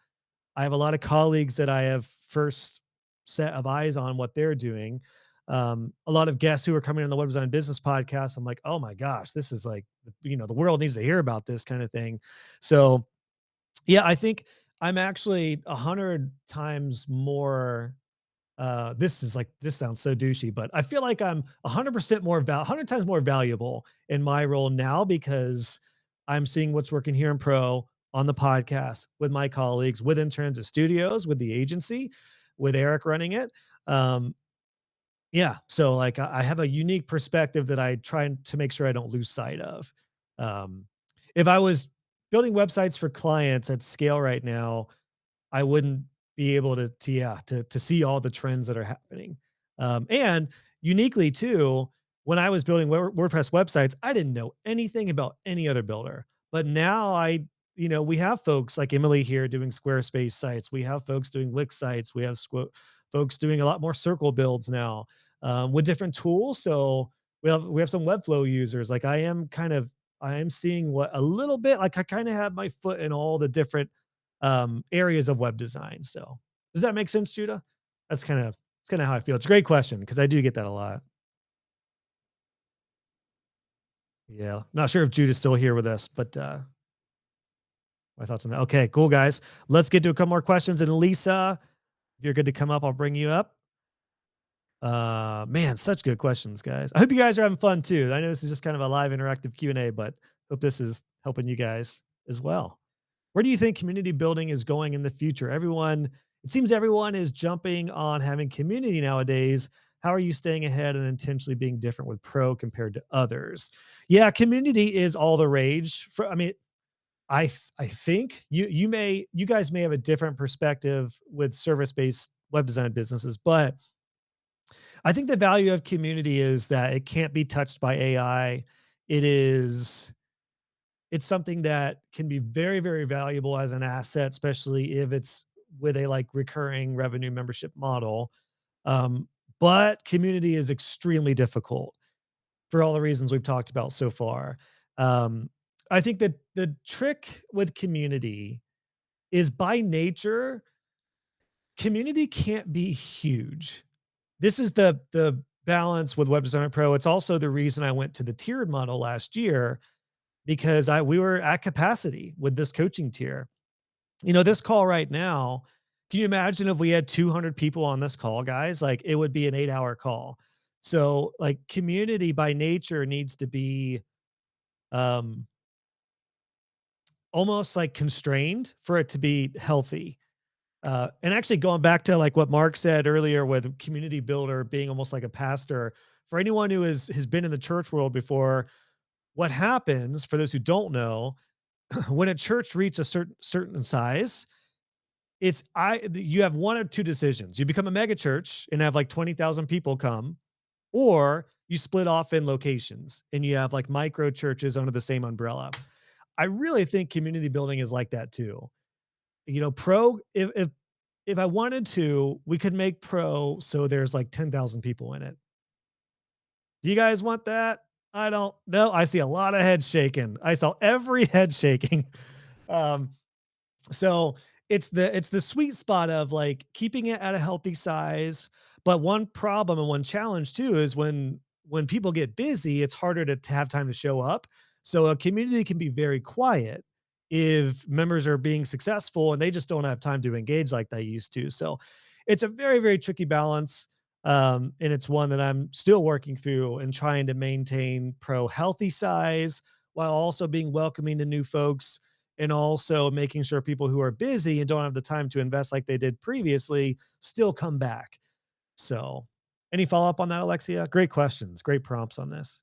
I have a lot of colleagues that I have first set of eyes on what they're doing. A lot of guests who are coming on the Web Design Business podcast. I'm like, oh my gosh, this is like, the world needs to hear about this kind of thing. So yeah, I think I'm actually 100 times more. This sounds so douchey, but I feel like I'm 100% 100 times more valuable in my role now because I'm seeing what's working here in pro on the podcast with my colleagues, with Intransit Studios, with the agency, with Eric running it. Um, yeah. So like I have a unique perspective that I try to make sure I don't lose sight of. Um, if I was building websites for clients at scale right now, I wouldn't be able to see all the trends that are happening. And uniquely too, when I was building WordPress websites, I didn't know anything about any other builder. But now we have folks like Emily here doing Squarespace sites. We have folks doing Wix sites. We have folks doing a lot more circle builds now with different tools. So we have some Webflow users. Like I am seeing what a little bit, like I kind of have my foot in all the different areas of web design. So does that make sense, Judah? It's kind of how I feel. It's a great question because I do get that a lot. Yeah. Not sure if Judah's still here with us, but my thoughts on that. Okay, cool, guys. Let's get to a couple more questions. And Lisa, if you're good to come up, I'll bring you up. Man, such good questions, guys. I hope you guys are having fun too. I know this is just kind of a live interactive Q&A, but hope this is helping you guys as well. Where do you think community building is going in the future? It seems everyone is jumping on having community nowadays. How are you staying ahead and intentionally being different with pro compared to others? Yeah, community is all the rage. I think you guys may have a different perspective with service-based web design businesses, but I think the value of community is that it can't be touched by AI. It's something that can be very, very valuable as an asset, especially if it's with a like recurring revenue membership model. Um, but community is extremely difficult for all the reasons we've talked about so far. Um, I think that the trick with community is by nature, community can't be huge. This is the balance with Web Designer Pro. It's also the reason I went to the tiered model last year because we were at capacity with this coaching tier. This call right now, can you imagine if we had 200 people on this call, guys? Like it would be an 8-hour call. So like community by nature needs to be almost like constrained for it to be healthy. And actually going back to like what Mark said earlier with community builder being almost like a pastor, for anyone who has been in the church world before, what happens for those who don't know, when a church reaches a certain size, you have one or two decisions. You become a mega church and have like 20,000 people come, or you split off in locations and you have like micro churches under the same umbrella. I really think community building is like that too. Pro, if I wanted to, we could make pro so there's like 10,000 people in it. Do you guys want that? I don't know. I see a lot of heads shaking. I saw every head shaking. So it's the sweet spot of like keeping it at a healthy size, But one problem and one challenge too is when people get busy, it's harder to have time to show up. So a community can be very quiet if members are being successful and they just don't have time to engage like they used to. So it's a very, very tricky balance. And it's one that I'm still working through and trying to maintain pro healthy size while also being welcoming to new folks and also making sure people who are busy and don't have the time to invest like they did previously still come back. So, any follow up on that, Alexia? Great questions, great prompts on this.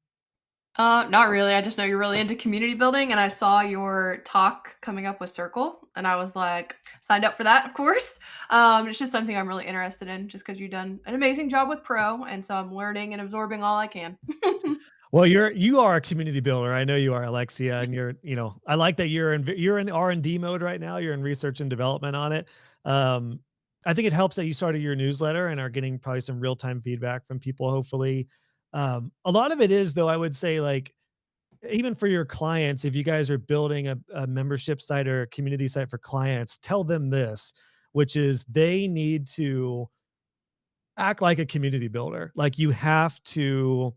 Not really. I just know you're really into community building, and I saw your talk coming up with Circle, and I was like, signed up for that, of course. It's just something I'm really interested in, just because you've done an amazing job with Pro, and so I'm learning and absorbing all I can. Well, you are a community builder. I know you are, Alexia, and I like that you're in the R&D mode right now. You're in research and development on it. Um, I think it helps that you started your newsletter and are getting probably some real-time feedback from people, hopefully. A lot of it is, though, I would say, like, even for your clients, if you guys are building a membership site or a community site for clients, tell them this, which is they need to act like a community builder. Like you have to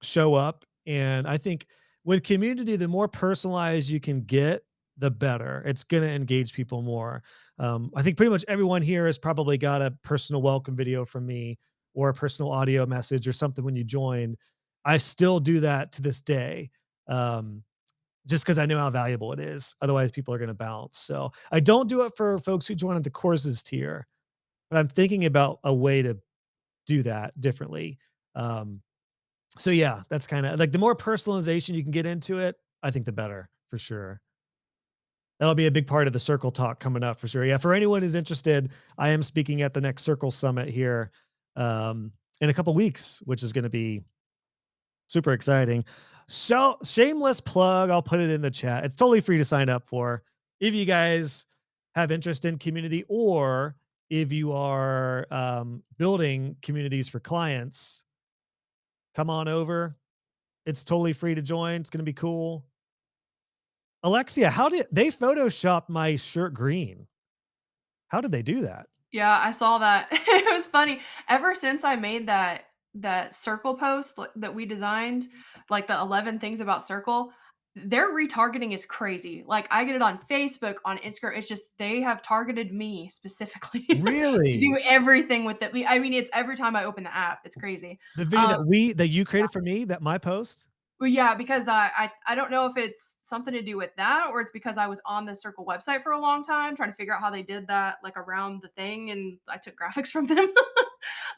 show up. And I think with community, the more personalized you can get, the better. It's going to engage people more. I think pretty much everyone here has probably got a personal welcome video from me or a personal audio message or something when you joined. I still do that to this day. Um, just because I know how valuable it is. Otherwise, people are going to bounce. So I don't do it for folks who join at the courses tier, but I'm thinking about a way to do that differently. Um, so yeah, that's kind of like the more personalization you can get into it, I think the better for sure. That'll be a big part of the Circle talk coming up for sure. Yeah, for anyone who's interested, I am speaking at the next Circle Summit here in a couple weeks, which is going to be super exciting. So shameless plug, I'll put it in the chat. It's totally free to sign up for. If you guys have interest in community or if you are building communities for clients, come on over. It's totally free to join. It's going to be cool. Alexia, how did they Photoshop my shirt green? How did they do that? Yeah, I saw that. It was funny. Ever since I made that Circle post that we designed, like the 11 things about Circle, their retargeting is crazy. Like I get it on Facebook, on Instagram. It's just they have targeted me specifically to Really? do everything with it. I mean, it's every time I open the app. It's crazy. The video Um, that you created for me, that my post? Well, yeah, because I don't know if it's something to do with that or it's because I was on the Circle website for a long time trying to figure out how they did that, like around the thing, and I took graphics from them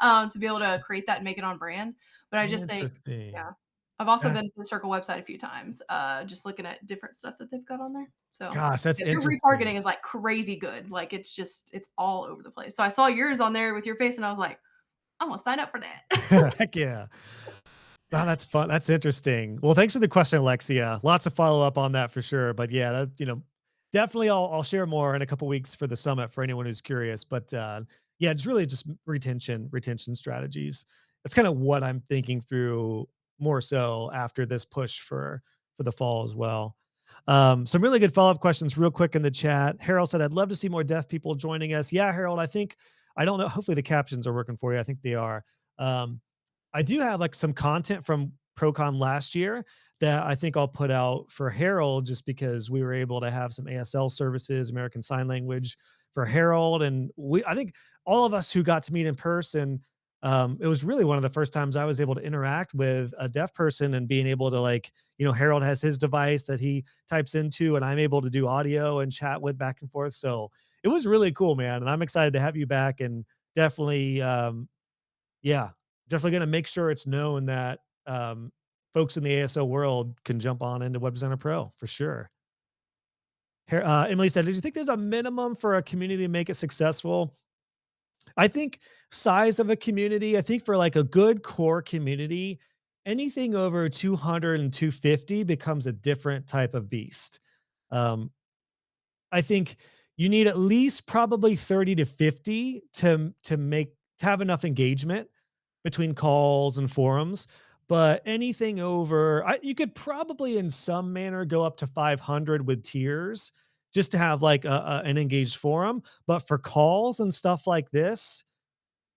to be able to create that and make it on brand. But I just think, Interesting. yeah, I've also That been to the Circle website a few times, just looking at different stuff that they've got on there. So Gosh, that's yeah, their interesting. retargeting is like crazy good. Like it's all over the place. So I saw yours on there with your face, and I was like, I'm gonna sign up for that. Heck yeah. Wow, that's fun. That's interesting. Well, thanks for the question, Alexia. Lots of follow up on that for sure. But yeah, definitely I'll share more in a couple weeks for the summit for anyone who's curious. But yeah, it's really just retention strategies. That's kind of what I'm thinking through more so after this push for the fall as well. Some really good follow up questions, real quick in the chat. Harold said, "I'd love to see more deaf people joining us." Yeah, Harold, I don't know. Hopefully the captions are working for you. I think they are. Um, I do have like some content from ProCon last year that I think I'll put out for Harold just because we were able to have some ASL services, American Sign Language for Harold. And I think all of us who got to meet in person, it was really one of the first times I was able to interact with a deaf person and being able to Harold has his device that he types into and I'm able to do audio and chat with back and forth. So it was really cool, man. And I'm excited to have you back and definitely, yeah, definitely gonna make sure it's known that, folks in the ASO world can jump on into Web Designer Pro for sure. Here, Emily said, "Did you think there's a minimum for a community to make it successful?" I think size of a community, I think for like a good core community, anything over 200 and 250 becomes a different type of beast. Um, I think you need at least probably 30 to 50 to have enough engagement between calls and forums. But anything over, you could probably in some manner go up to 500 with tiers just to have like an engaged forum. But for calls and stuff like this,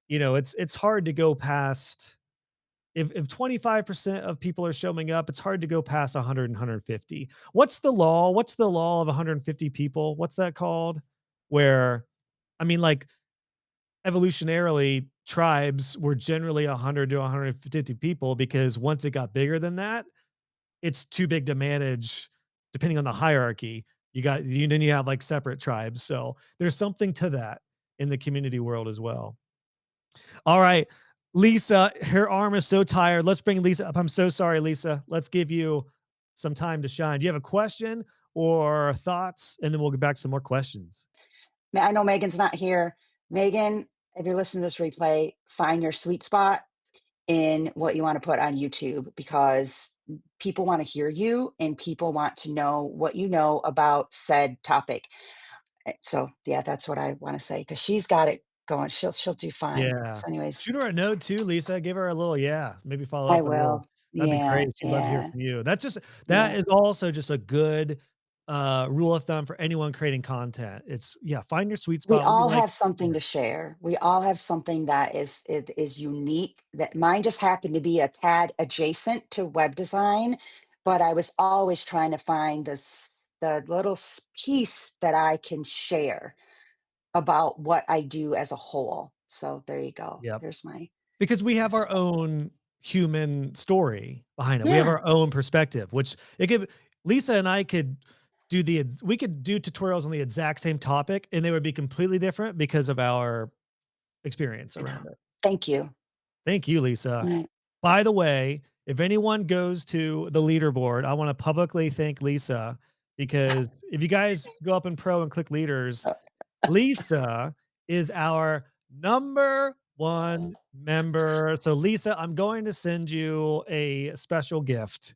it's hard to go past if 25% of people are showing up, it's hard to go past 100 and 150. What's the law? What's the law of 150 people? What's that called? Where, I mean, like evolutionarily, tribes were generally 100 to 150 people because once it got bigger than that, it's too big to manage depending on the hierarchy. Then you have like separate tribes. So there's something to that in the community world as well. All right. Lisa, her arm is so tired. Let's bring Lisa up. I'm so sorry, Lisa. Let's give you some time to shine. Do you have a question or thoughts? And then we'll get back to some more questions. I know Megan's not here. Megan, if you're listening to this replay, find your sweet spot in what you want to put on YouTube, because people want to hear you and people want to know what you know about said topic. So yeah, that's what I want to say, because she's got it going. She'll do fine. Yeah. So anyways, Shoot her a note too, Lisa. Give her a little, maybe follow I up with a little. will. That'd be Yeah, great. She'd love to hear yeah, from you. That yeah. is also just a good rule of thumb for anyone creating content. It's find your sweet We spot. What you all like. have something to share. We all have something that is unique. That mine just happened to be a tad adjacent to web design, but I was always trying to find the little piece that I can share about what I do as a whole. So there you go. Yep. There's my Because we have our own human story behind it. We have yeah. our own perspective, which Lisa and I we could do tutorials on the exact same topic and they would be completely different because of our experience around it. Thank you. Thank you, Lisa. Right. By the way, if anyone goes to the leaderboard, I want to publicly thank Lisa, because if you guys go up in pro and click leaders, Lisa is our number one member. So Lisa, I'm going to send you a special gift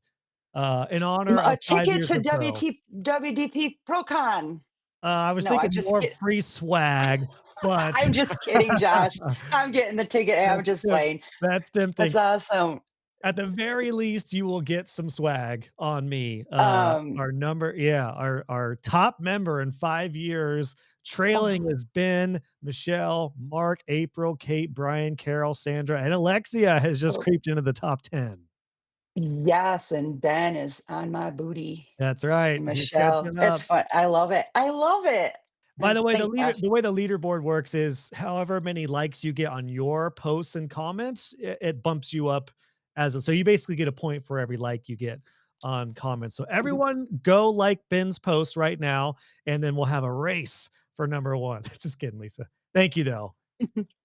in honor A of 5 ticket years to of pro. WDP ProCon. I was No, I'm thinking just more kidding. free swag, but I'm just kidding, Josh. I'm getting the ticket. I'm just that's playing. that's That's tempting. awesome. At the very least, you will get some swag on me. Um, Our top member in 5 years, trailing oh, is Ben, Michelle, Mark, April, Kate, Brian, Carol, Sandra, and Alexia has just oh, creeped into the top 10. yes, and Ben is on my booty. That's right. And He's Michelle. catching It's up. fun. I love it. I love it. By the way, Thanks, Josh. the way the leaderboard works is however many likes you get on your posts and comments, it bumps you up so you basically get a point for every like you get on comments. So Mhm. everyone go like Ben's post right now, and then we'll have a race for number one. Just kidding, Lisa. Thank you though.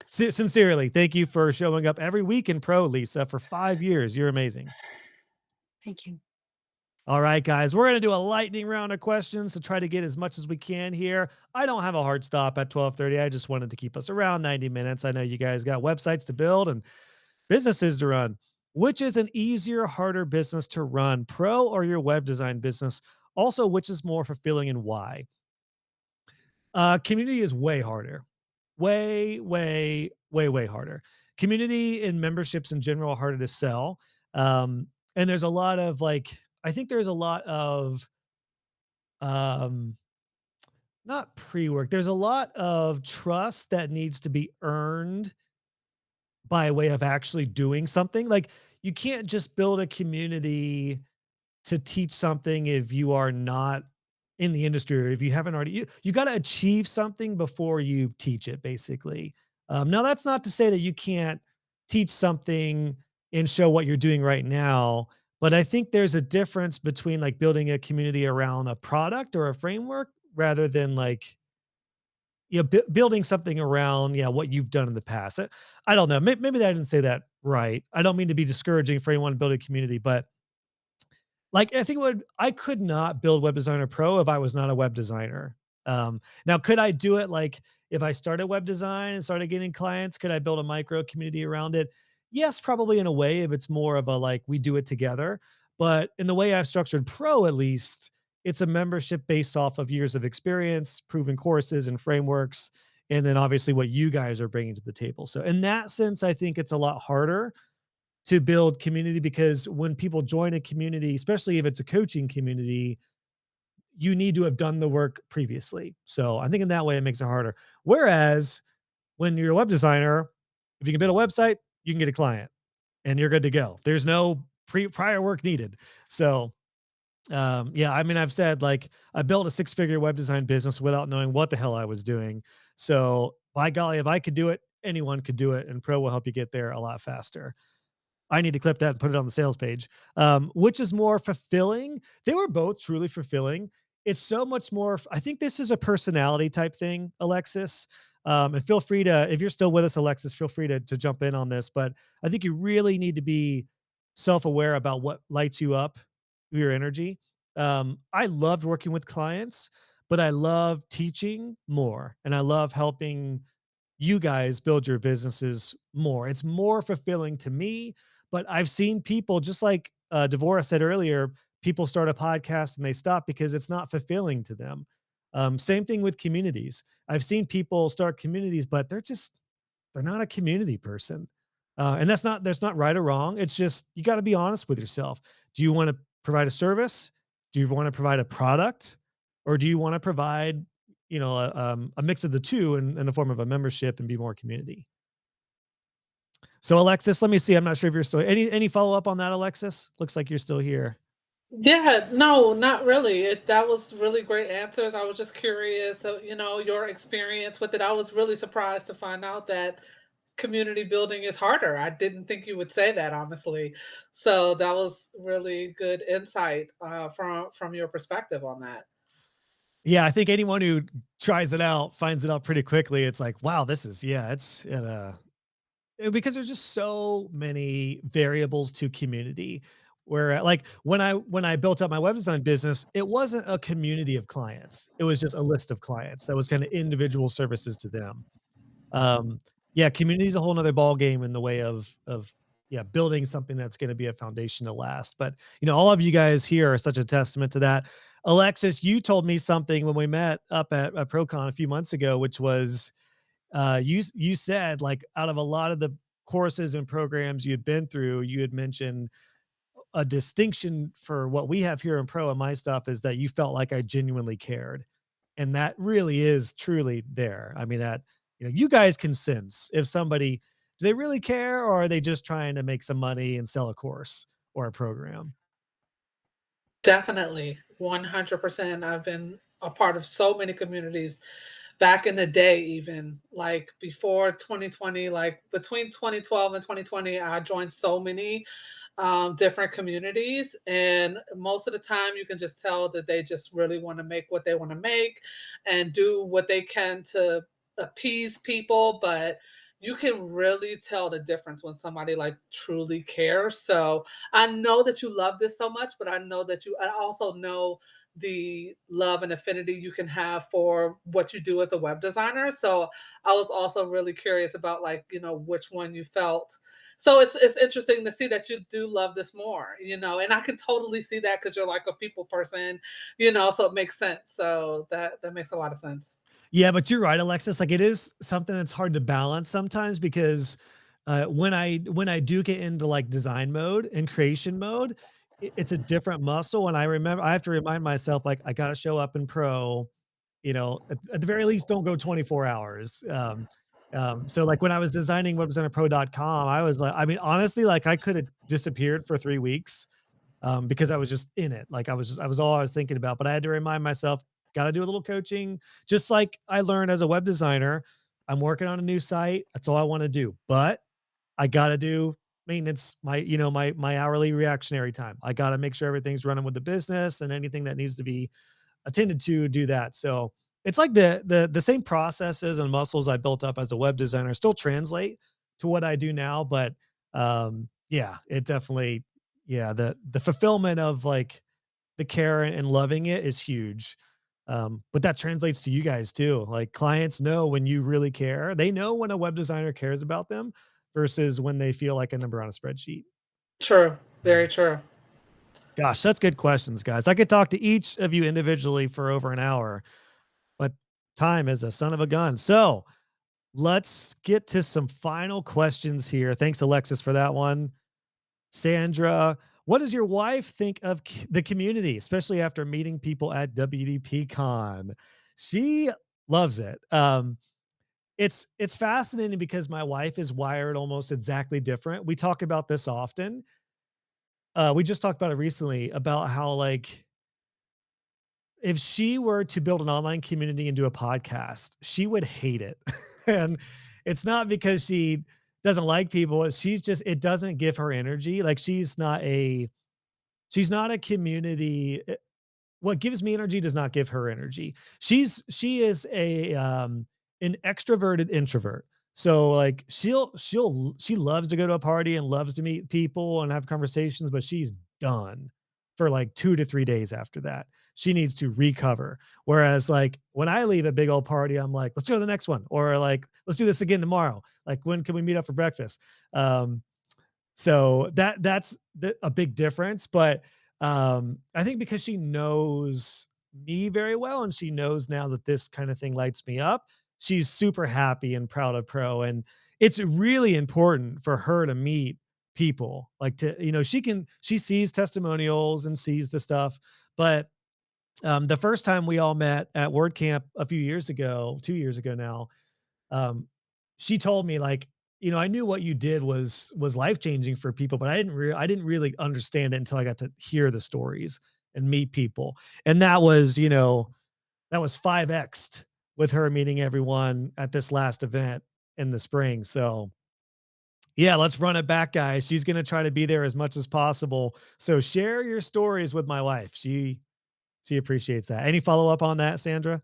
Sincerely, thank you for showing up every week in pro, Lisa, for 5 years. You're amazing. Thank you. All right, guys, we're going to do a lightning round of questions to try to get as much as we can here. I don't have a hard stop at 12:30. I just wanted to keep us around 90 minutes. I know you guys got websites to build and businesses to run. Which is an easier, harder business to run, pro or your web design business? Also, which is more fulfilling and why? Community is way harder. Way, way, way, way harder. Community and memberships in general are harder to sell. And there's a lot of I think there's a lot of um not pre-work. There's a lot of trust that needs to be earned by way of actually doing something. Like you can't just build a community to teach something if you are not in the industry, or if you haven't already, you got to achieve something before you teach it, basically. Now that's not to say that you can't teach something and show what you're doing right now, but I think there's a difference between like building a community around a product or a framework rather than building something around what you've done in the past. I don't know, maybe I didn't say that right. I don't mean to be discouraging for anyone to build a community, but I think I could not build Web Designer Pro if I was not a web designer. Now, could I do it if I started web design and started getting clients? Could I build a micro community around it? Yes, probably in a way, if it's more of a we do it together. But in the way I've structured Pro, at least, it's a membership based off of years of experience, proven courses and frameworks, and then obviously what you guys are bringing to the table. So in that sense, I think it's a lot harder to build community, because when people join a community, especially if it's a coaching community, you need to have done the work previously. So I think in that way, it makes it harder. Whereas when you're a web designer, If you can build a website, you can get a client and you're good to go. There's no prior work needed. So yeah, I mean, I've said like I built a 6-figure web design business without knowing what the hell I was doing. So by golly, if I could do it, anyone could do it, and Pro will help you get there a lot faster. I need to clip that and put it on the sales page. Which is more fulfilling? They were both truly fulfilling. It's so much more. I think this is a personality type thing, Alexis. And feel free to, if you're still with us, Alexis, feel free to jump in on this. But I think you really need to be self-aware about what lights you up, your energy. I loved working with clients, but I love teaching more, and I love helping you guys build your businesses more. It's more fulfilling to me, but I've seen people just like Devora said earlier, people start a podcast and they stop because it's not fulfilling to them. Same thing with communities. I've seen people start communities, but they're not a community person. And that's not right or wrong. It's just, you got to be honest with yourself. Do you want to provide a service? Do you want to provide a product? Or do you want to provide, a mix of the two in the form of a membership and be more community? So Alexis, let me see. I'm not sure if you're still, any follow up on that, Alexis? Looks like you're still here. Yeah, no, not really. That was really great answers. I was just curious, so, your experience with it. I was really surprised to find out that community building is harder. I didn't think you would say that, honestly. So that was really good insight from your perspective on that. Yeah, I think anyone who tries it out finds it out pretty quickly. It's like, wow, because there's just so many variables to community. Where like when I built up my web design business, it wasn't a community of clients. It was just a list of clients that was kind of individual services to them. Yeah, community is a whole nother ball game in the way of yeah, building something that's going to be a foundation to last. But all of you guys here are such a testament to that. Alexis, you told me something when we met up at ProCon a few months ago, which was you said, like, out of a lot of the courses and programs you had been through, you had mentioned a distinction for what we have here in Pro and my stuff is that you felt like I genuinely cared. And that really is truly there. I mean, that, you guys can sense if somebody, do they really care, or are they just trying to make some money and sell a course or a program? Definitely, 100%. I've been a part of so many communities back in the day, even like before 2020, like between 2012 and 2020, I joined so many different communities. And most of the time, you can just tell that they just really want to make what they want to make and do what they can to appease people. But you can really tell the difference when somebody like truly cares. So I know that you love this so much, but I also know the love and affinity you can have for what you do as a web designer. So I was also really curious about, like, which one you felt. So it's interesting to see that you do love this more, and I can totally see that because you're like a people person, so it makes sense. So that makes a lot of sense. Yeah, but you're right, Alexis. Like, it is something that's hard to balance sometimes because when I do get into like design mode and creation mode, it's a different muscle. And I have to remind myself, like, I got to show up in Pro. At the very least, don't go 24 hours. So like when I was designing webdesignerpro.com, I was like, I mean, honestly, like I could have disappeared for 3 weeks because I was just in it. Like I was all I was thinking about, but I had to remind myself, got to do a little coaching. Just like I learned as a web designer, I'm working on a new site. That's all I want to do, but I got to do maintenance, my hourly reactionary time. I got to make sure everything's running with the business, and anything that needs to be attended to, do that. So it's like the same processes and muscles I built up as a web designer still translate to what I do now. But yeah, it definitely, yeah, the fulfillment of like the care and loving it is huge. But that translates to you guys too. Like, clients know when you really care. They know when a web designer cares about them versus when they feel like a number on a spreadsheet. True. Very true. Gosh, that's good questions, guys. I could talk to each of you individually for over an hour, but time is a son of a gun. So let's get to some final questions here. Thanks, Alexis, for that one. Sandra, what does your wife think of the community, especially after meeting people at WDP Con? She loves it. it's fascinating because my wife is wired almost exactly different. We talk about this often. We just talked about it recently about how like if she were to build an online community and do a podcast, she would hate it. And it's not because she doesn't like people, she's just it doesn't give her energy. Like she's not a community what gives me energy does not give her energy. She is a an extroverted introvert. So like she loves to go to a party and loves to meet people and have conversations, but she's done for like 2 to 3 days after that. She needs to recover. Whereas like when I leave a big old party, I'm like, let's go to the next one, or like let's do this again tomorrow. Like when can we meet up for breakfast? So a big difference, but I think because she knows me very well and she knows now that this kind of thing lights me up, she's super happy and proud of Pro. And it's really important for her to meet people like to, she sees testimonials and sees the stuff, but the first time we all met at WordCamp a few years ago, 2 years ago now, um, she told me like, I knew what you did was life changing for people, but I didn't really understand it until I got to hear the stories and meet people. And that was 5x'd with her meeting everyone at this last event in the spring. So yeah, let's run it back, guys. She's going to try to be there as much as possible. So share your stories with my wife. She appreciates that. Any follow up on that, Sandra?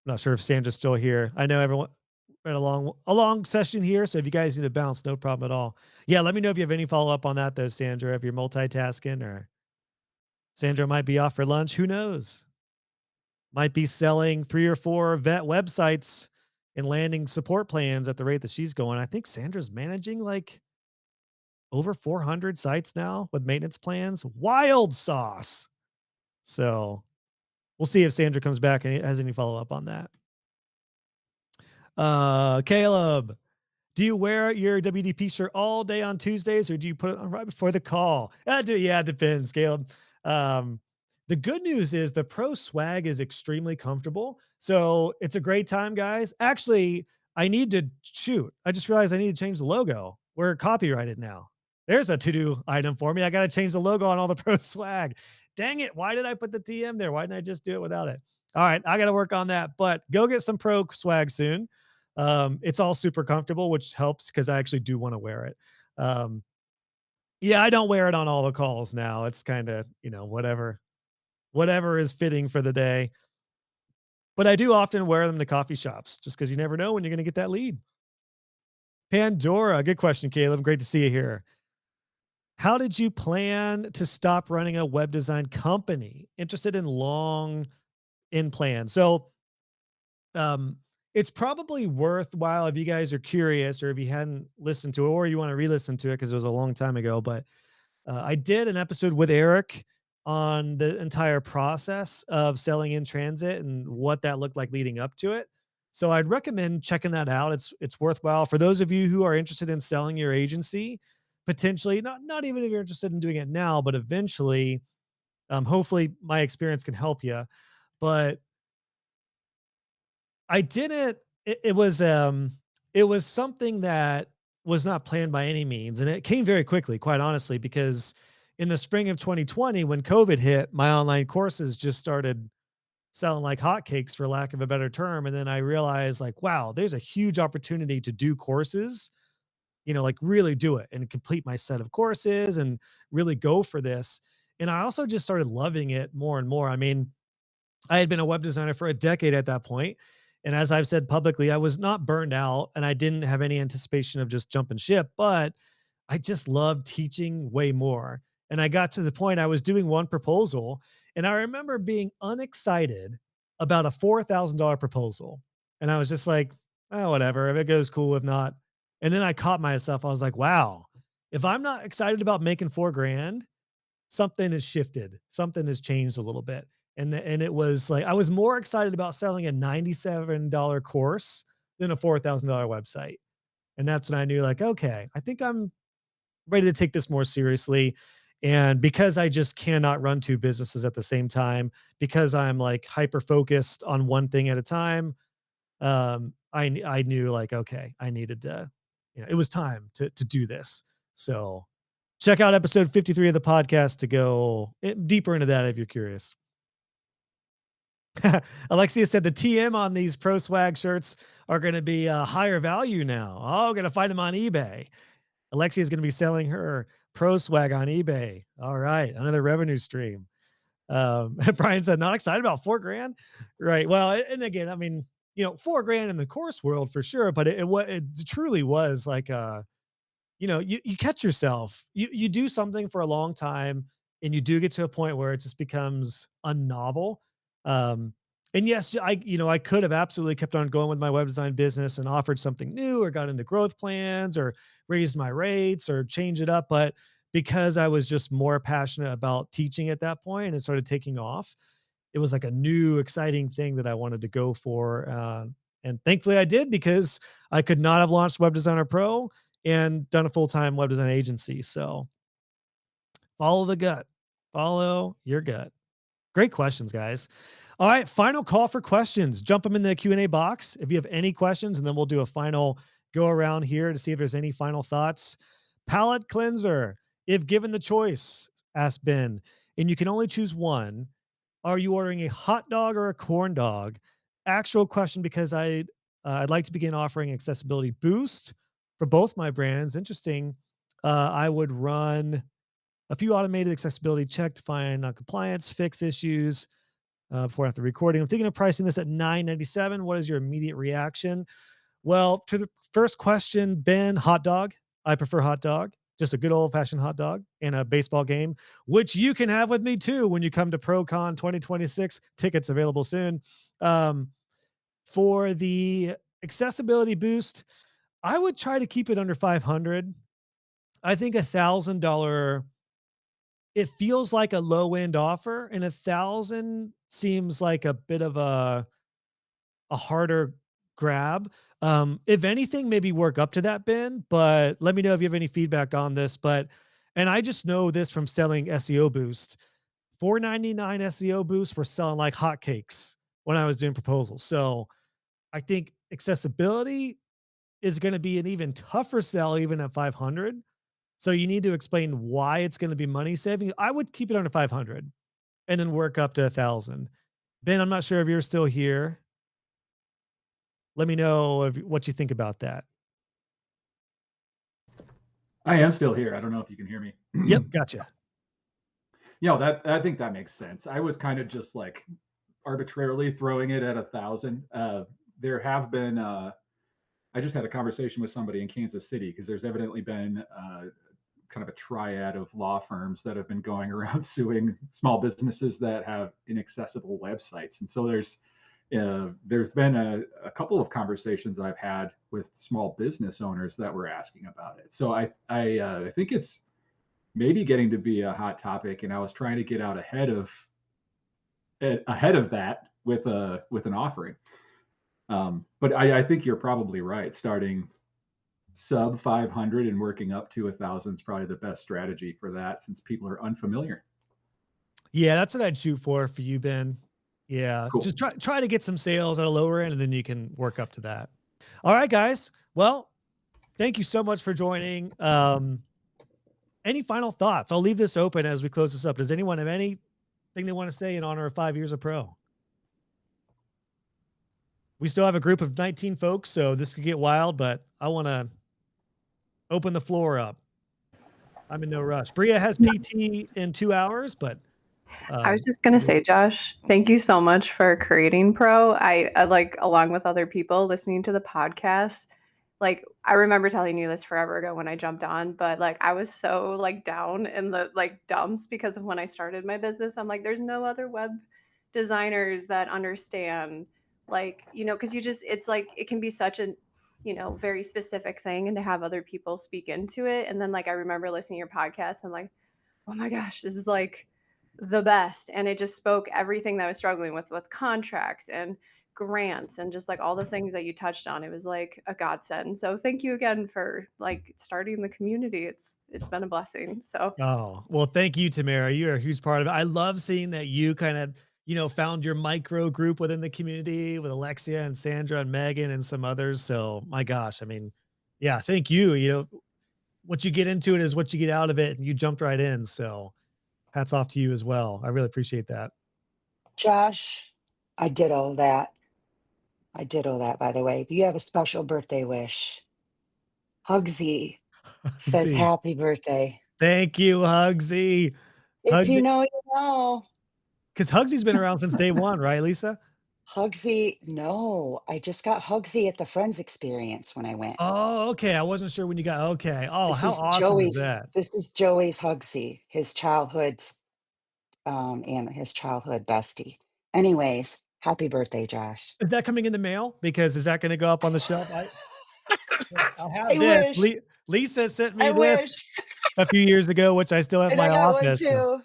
Not sure if Sandra's still here. I know everyone had a long session here, so if you guys need to bounce, no problem at all. Yeah, let me know if you have any follow up on that though, Sandra. If you're multitasking, or Sandra might be off for lunch. Who knows? Might be selling 3 or 4 vet websites and landing support plans at the rate that she's going. I think Sandra's managing like over 400 sites now with maintenance plans. Wild sauce. So we'll see if Sandra comes back and has any follow up on that. Caleb, do you wear your WDP shirt all day on Tuesdays, or do you put it on right before the call? Yeah, it depends, Caleb. Um, the good news is the Pro swag is extremely comfortable. So it's a great time, guys. Actually, I need to shoot. I just realized I need to change the logo. We're copyrighted now. There's a to-do item for me. I got to change the logo on all the Pro swag. Dang it. Why did I put the TM there? Why didn't I just do it without it? All right. I got to work on that, but go get some Pro swag soon. It's all super comfortable, which helps because I actually do want to wear it. Yeah, I don't wear it on all the calls now. It's kind of, whatever is fitting for the day. But I do often wear them to coffee shops just because you never know when you're going to get that lead. Pandora, good question, Caleb. Great to see you here. How did you plan to stop running a web design company? Interested in long in plan. So, it's probably worthwhile if you guys are curious or if you hadn't listened to it or you want to re-listen to it because it was a long time ago. But I did an episode with Eric on the entire process of selling in transit and what that looked like leading up to it. So I'd recommend checking that out. It's worthwhile for those of you who are interested in selling your agency, potentially not even if you're interested in doing it now, but eventually. Hopefully my experience can help you. But I didn't it was something that was not planned by any means, and it came very quickly, quite honestly, because in the spring of 2020 when COVID hit, my online courses just started selling like hotcakes, for lack of a better term, and then I realized like, wow, there's a huge opportunity to do courses, like really do it and complete my set of courses and really go for this. And I also just started loving it more and more. I mean, I had been a web designer for a decade at that point, and as I've said publicly, I was not burned out and I didn't have any anticipation of just jumping ship, but I just loved teaching way more. And I got to the point I was doing one proposal, and I remember being unexcited about a $4,000 proposal. And I was just like, oh, whatever. If it goes, cool. If not. And then I caught myself. I was like, wow, if I'm not excited about making 4 grand, something has shifted. Something has changed a little bit. And it was like, I was more excited about selling a $97 course than a $4,000 website. And that's when I knew like, okay, I think I'm ready to take this more seriously. And because I just cannot run two businesses at the same time, because I'm like hyper focused on one thing at a time, I knew like, okay, I needed to, it was time to do this. So check out episode 53 of the podcast to go deeper into that if you're curious. Alexia said the TM on these Pro Swag shirts are going to be a higher value now. Oh, going to find them on eBay. Alexia is going to be selling her Pro Swag on eBay. All right, another revenue stream. Brian said, not excited about $4,000. Right. Well, and again, I mean, $4,000 in the course world for sure, but it truly was like you catch yourself. You do something for a long time, and you do get to a point where it just becomes unnovel. Um, and yes, I could have absolutely kept on going with my web design business and offered something new, or got into growth plans, or raised my rates, or change it up. But because I was just more passionate about teaching at that point, and it started taking off, it was like a new, exciting thing that I wanted to go for. And thankfully I did, because I could not have launched Web Designer Pro and done a full-time web design agency. So follow the gut, follow your gut. Great questions, guys. All right, final call for questions. Jump them in the Q&A box if you have any questions, and then we'll do a final go around here to see if there's any final thoughts. Palette cleanser. If given the choice, asked Ben, and you can only choose one, are you ordering a hot dog or a corn dog? Actual question, because I'd like to begin offering accessibility boost for both my brands. Interesting. I would run a few automated accessibility check to find non-compliance, fix issues before after recording. I'm thinking of pricing this at $9.97. What is your immediate reaction? Well, to the first question, Ben, hot dog. I prefer hot dog. Just a good old-fashioned hot dog and a baseball game, which you can have with me too when you come to ProCon 2026. Tickets available soon. For the accessibility boost, I would try to keep it under 500. I think $1,000, it feels like a low-end offer, and 1,000 seems like a bit of a harder grab. If anything, maybe work up to that, Ben, but let me know if you have any feedback on this. And I just know this from selling SEO Boost. $4.99 SEO Boost were selling like hotcakes when I was doing proposals. So I think accessibility is going to be an even tougher sell, even at 500. So you need to explain why it's going to be money saving. I would keep it under 500 and then work up to 1,000. Ben, I'm not sure if you're still here. Let me know what you think about that. I am still here. I don't know if you can hear me. Yep, gotcha. I think that makes sense. I was kind of just like arbitrarily throwing it at 1,000. There have been, I just had a conversation with somebody in Kansas City, because there's evidently been kind of a triad of law firms that have been going around suing small businesses that have inaccessible websites. And so there's been a couple of conversations I've had with small business owners that were asking about it. So I think it's maybe getting to be a hot topic, and I was trying to get out ahead of that with an offering. But I think you're probably right. Starting sub 500 and working up to 1,000 is probably the best strategy for that, since people are unfamiliar. Yeah, that's what I'd shoot for you, Ben. Yeah, cool. Just try to get some sales at a lower end, and then you can work up to that. All right, guys. Well, thank you so much for joining. Any final thoughts? I'll leave this open as we close this up. Does anyone have anything they want to say in honor of 5 years of pro? We still have a group of 19 folks, so this could get wild, but I want to open the floor up. I'm in no rush. Bria has PT in 2 hours, but I was just going to say, Josh, thank you so much for creating Pro. I like, along with other people listening to the podcast, like, I remember telling you this forever ago when I jumped on, but like, I was so like down in the like dumps because of when I started my business. I'm like, there's no other web designers that understand, like, because it's like, it can be such a, very specific thing, and to have other people speak into it. And then like, I remember listening to your podcast and like, oh my gosh, this is like the best. And it just spoke everything that I was struggling with contracts and grants and just like all the things that you touched on. It was like a godsend. So thank you again for like starting the community. It's been a blessing. So Oh, well, thank you, Tamara. You're a huge part of it. I love seeing that you kind of, found your micro group within the community with Alexia and Sandra and Megan and some others. So, my gosh, I mean, yeah, thank you. What you get into it is what you get out of it, and you jumped right in. So, hats off to you as well. I really appreciate that. Josh, I did all that. I did all that, by the way. But you have a special birthday wish. Hugsy says See, happy birthday. thank you, Hugsy. If you Hugsy, know, you know. because Hugsy's been around since day one, right, Lisa? Hugsy, no, I just got Hugsy at the Friends experience when I went. Oh, okay. I wasn't sure when you got okay. Oh, This how is awesome is Joey's that? this is Joey's Hugsy, his childhood and his childhood bestie. Anyways, happy birthday, Josh. Is that coming in the mail? Because is that going to go up on the shelf? I have I this. wish. Lisa sent I me this wish. a few years ago, which I still have in And I my got one office. So too.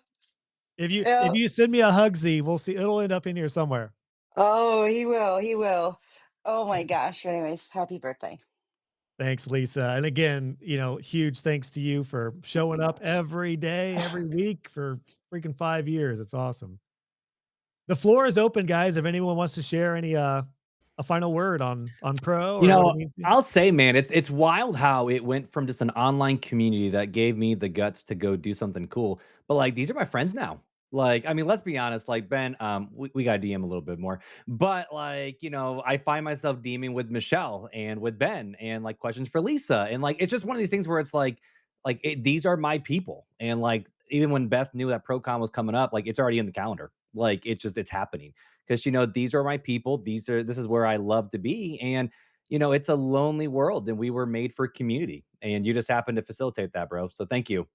if Yeah. you send me a Hugsy, we'll see. It'll end up in here somewhere. Oh, he will. He will. Oh my gosh. Anyways, happy birthday. Thanks, Lisa. And again, huge thanks to you for Oh showing my up gosh. every day, every week for freaking 5 years. It's awesome. The floor is open, guys. If anyone wants to share any a final word on pro You or what it know, means to you. I'll say, man, it's wild how it went from just an online community that gave me the guts to go do something cool. But like these are my friends now. Like, I mean, let's be honest, like Ben, we got DM a little bit more, but like, I find myself DMing with Michelle and with Ben and like questions for Lisa. And like, it's just one of these things where it's these are my people. And like, even when Beth knew that ProCon was coming up, like it's already in the calendar. Like it's happening because these are my people. This is where I love to be. And it's a lonely world and we were made for community. And you just happen to facilitate that, bro. So thank you.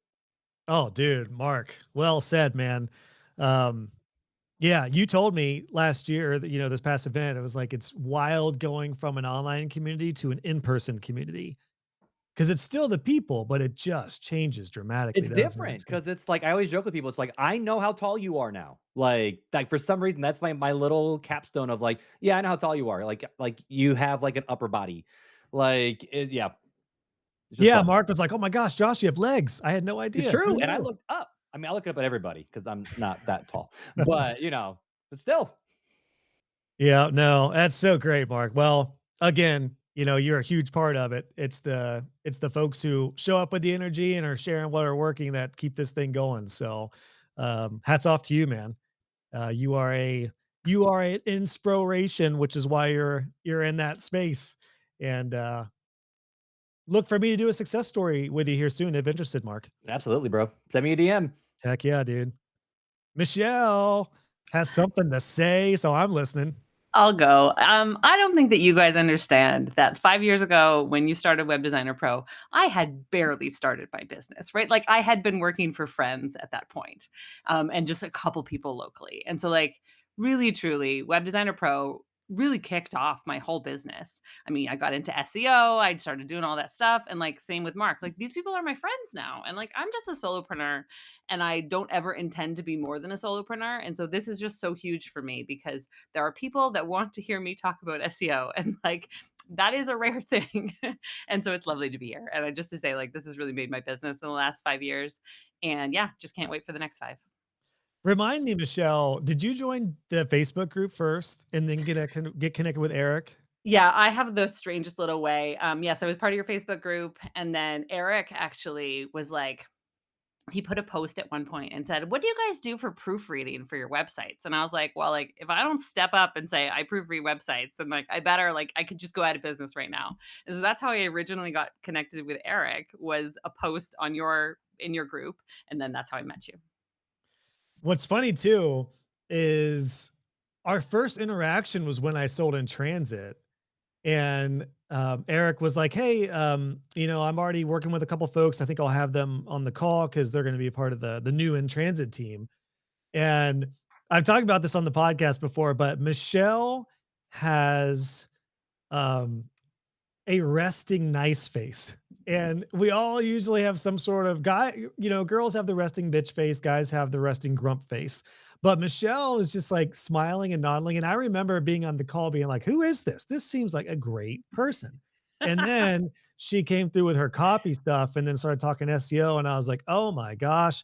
Oh, dude, Mark, well said, man. Um, yeah, you told me last year that, this past event, it was like it's wild going from an online community to an in-person community because it's still the people, but it just changes dramatically, It's doesn't it? different So, because it's like I always joke with people. It's like I know how tall you are now. Like for some reason, that's my little capstone of like, yeah, I know how tall you are. Like you have like an upper body. Yeah, it's just yeah, fun. Mark was like, "Oh my gosh, Josh, you have legs. I had no It's idea. Who true. And I knew?" looked up. I mean, I look up at everybody because I'm not that tall. But but still. Yeah, no, that's so great, Mark. Well, again, you're a huge part of it. It's the folks who show up with the energy and are sharing what are working that keep this thing going. So, hats off to you, man. You are an inspiration, which is why you're in that space. And look for me to do a success story with you here soon if interested, Mark. Absolutely, bro. Send me a DM. Heck yeah, dude. Michelle has something to say, so I'm listening. I'll go. I don't think that you guys understand that 5 years ago, when you started Web Designer Pro, I had barely started my business, right? Like I had been working for friends at that point, and just a couple people locally. And so, like, really, truly, Web Designer Pro really kicked off my whole business. I mean, I got into SEO, I started doing all that stuff. And like, same with Mark, like, these people are my friends now. And like, I'm just a solopreneur and I don't ever intend to be more than a solopreneur. And so, this is just so huge for me because there are people that want to hear me talk about SEO and like that is a rare thing. And so it's lovely to be here. And I just to say like this has really made my business in the last 5 years. And yeah, just can't wait for the next 5. Remind me, Michelle, did you join the Facebook group first and then get connected with Eric? Yeah, I have the strangest little way. Yes, I was part of your Facebook group. And then Eric actually was like, he put a post at one point and said, "What do you guys do for proofreading for your websites?" And I was like, well, like if I don't step up and say I proofread websites, then like I could just go out of business right now. And so that's how I originally got connected with Eric, was a post on in your group. And then that's how I met you. What's funny too is our first interaction was when I sold in transit. And Eric was like, "Hey, I'm already working with a couple folks. I think I'll have them on the call because they're going to be a part of the new in transit team." And I've talked about this on the podcast before, but Michelle has um, a resting nice face. And we all usually have some sort of girls have the resting bitch face, guys have the resting grump face. But Michelle was just like smiling and nodding. And I remember being on the call being like, who is this? This seems like a great person. And then she came through with her copy stuff and then started talking SEO. And I was like, oh my gosh,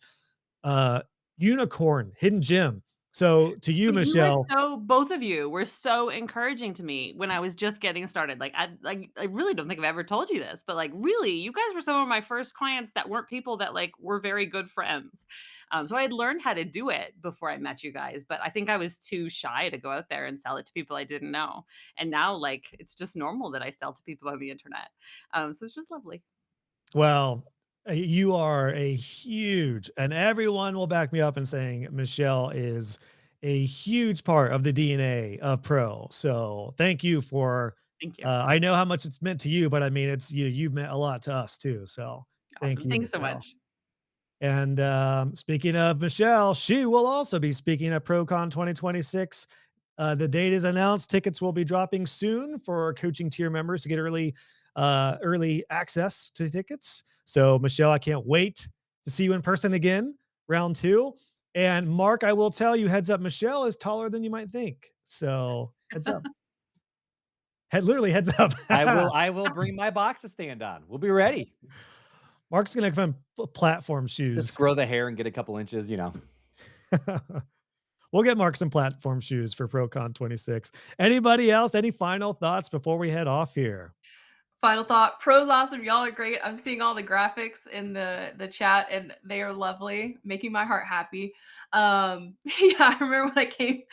uh, unicorn, hidden gem. So to you, But you were Michelle, both of you were so encouraging to me when I was just getting started. Like I really don't think I've ever told you this, but like really, you guys were some of my first clients that weren't people that like were very good friends. So I had learned how to do it before I met you guys, but I think I was too shy to go out there and sell it to people I didn't know. And now like it's just normal that I sell to people on the internet. So it's just lovely. well, you are a huge, and everyone will back me up in saying Michelle is a huge part of the DNA of Pro. So thank you for, Thank you. I know how much it's meant to you, but I mean, it's you, you've meant a lot to us too. So thank Awesome. you, Thanks so Michelle. much. And speaking of Michelle, she will also be speaking at ProCon 2026. The date is announced. Tickets will be dropping soon for coaching tier members to get early access to the tickets. So Michelle, I can't wait to see you in person again, round 2. And Mark, I will tell you, heads up, Michelle is taller than you might think. So heads up. Literally heads up. I will bring my box to stand on. We'll be ready. Mark's gonna come in platform shoes. Just grow the hair and get a couple inches, you know. We'll get Mark some platform shoes for ProCon 26. Anybody else? Any final thoughts before we head off here? Final thought, Pro's awesome. Y'all are great. I'm seeing all the graphics in the chat and they are lovely, making my heart happy. Yeah, I remember when I came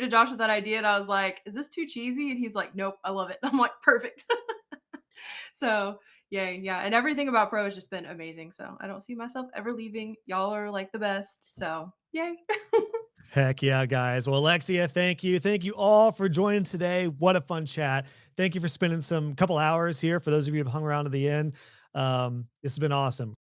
to Josh with that idea and I was like, is this too cheesy? And he's like, nope, I love it. I'm like, perfect. So yeah. And everything about Pro has just been amazing. So I don't see myself ever leaving. Y'all are like the best. So yay. Heck yeah, guys. Well, Alexia, thank you. Thank you all for joining today. What a fun chat. Thank you for spending some couple hours here. For those of you who have hung around to the end, this has been awesome.